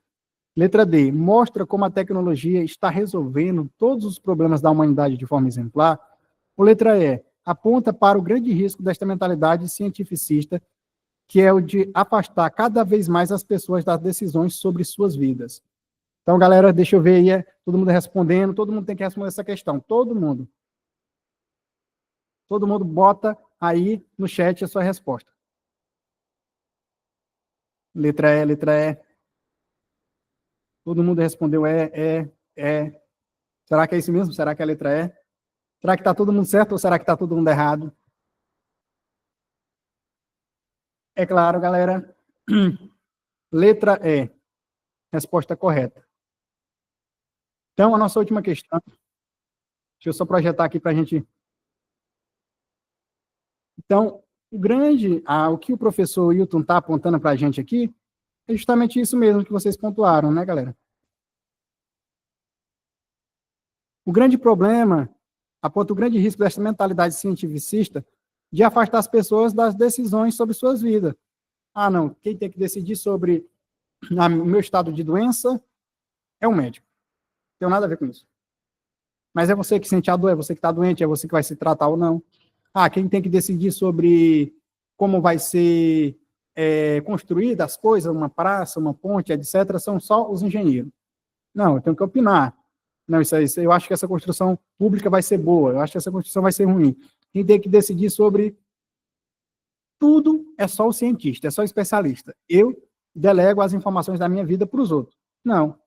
Letra D. Mostra como a tecnologia está resolvendo todos os problemas da humanidade de forma exemplar. Ou letra E. Aponta para o grande risco desta mentalidade cientificista, que é o de afastar cada vez mais as pessoas das decisões sobre suas vidas. Então, galera, deixa eu ver aí, todo mundo respondendo, todo mundo tem que responder essa questão, todo mundo. Todo mundo bota aí no chat a sua resposta. Letra E, letra E. Todo mundo respondeu E. Será que é isso mesmo? Será que é a letra E? Será que está todo mundo certo ou será que está todo mundo errado? É claro, galera. Letra E. Resposta correta. Então, a nossa última questão. Deixa eu só projetar aqui para a gente. Então, o que o professor Hilton está apontando para a gente aqui é justamente isso mesmo que vocês pontuaram, né, galera? O grande problema, aponta o grande risco dessa mentalidade cientificista de afastar as pessoas das decisões sobre suas vidas. Ah, não, quem tem que decidir sobre o meu estado de doença é o médico. Não tem nada a ver com isso. Mas é você que sente a dor, é você que está doente, é você que vai se tratar ou não. Ah, quem tem que decidir sobre como vai ser construída as coisas, uma praça, uma ponte, etc., são só os engenheiros. Não, eu tenho que opinar. Não, isso eu acho que essa construção pública vai ser boa, eu acho que essa construção vai ser ruim. Quem tem que decidir sobre tudo é só o cientista, é só o especialista. Eu delego as informações da minha vida para os outros. Não.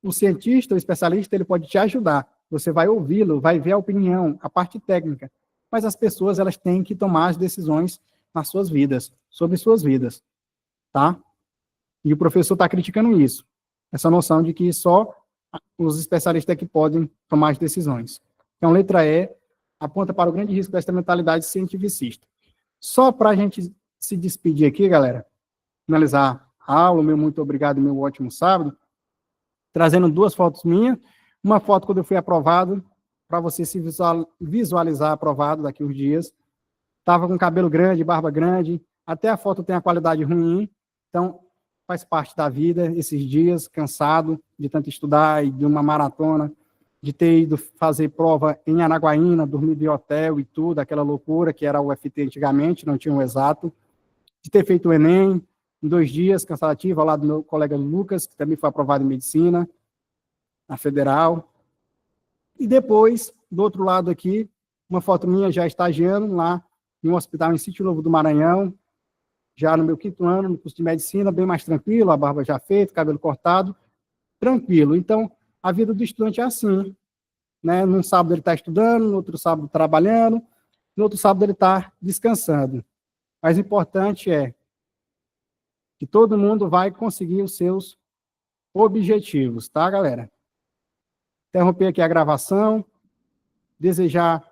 O cientista, o especialista, ele pode te ajudar. Você vai ouvi-lo, vai ver a opinião, a parte técnica. Mas as pessoas, elas têm que tomar as decisões nas suas vidas, sobre suas vidas. Tá? E o professor está criticando isso. Essa noção de que só os especialistas é que podem tomar as decisões. Então, letra E aponta para o grande risco desta mentalidade cientificista. Só para a gente se despedir aqui, galera, finalizar a aula, meu muito obrigado, meu ótimo sábado, trazendo 2 fotos minhas, uma foto quando eu fui aprovado, para você se visualizar aprovado daqui uns dias. Estava com cabelo grande, barba grande, até a foto tem a qualidade ruim, então faz parte da vida, esses dias, cansado de tanto estudar e de uma maratona, de ter ido fazer prova em Araguaína, dormir em hotel e tudo, aquela loucura que era o UFT antigamente, não tinha um exato, de ter feito o Enem em 2 dias, cansativo, ao lado do meu colega Lucas, que também foi aprovado em medicina, na Federal. E depois, do outro lado aqui, uma foto minha já estagiando lá em um hospital em Sítio Novo do Maranhão, já no meu 5º ano, no curso de medicina, bem mais tranquilo, a barba já feita, cabelo cortado, tranquilo. Então, a vida do estudante é assim, né? Num sábado ele está estudando, no outro sábado trabalhando, no outro sábado ele está descansando. Mas o importante é que todo mundo vai conseguir os seus objetivos, tá, galera? Interromper aqui a gravação, desejar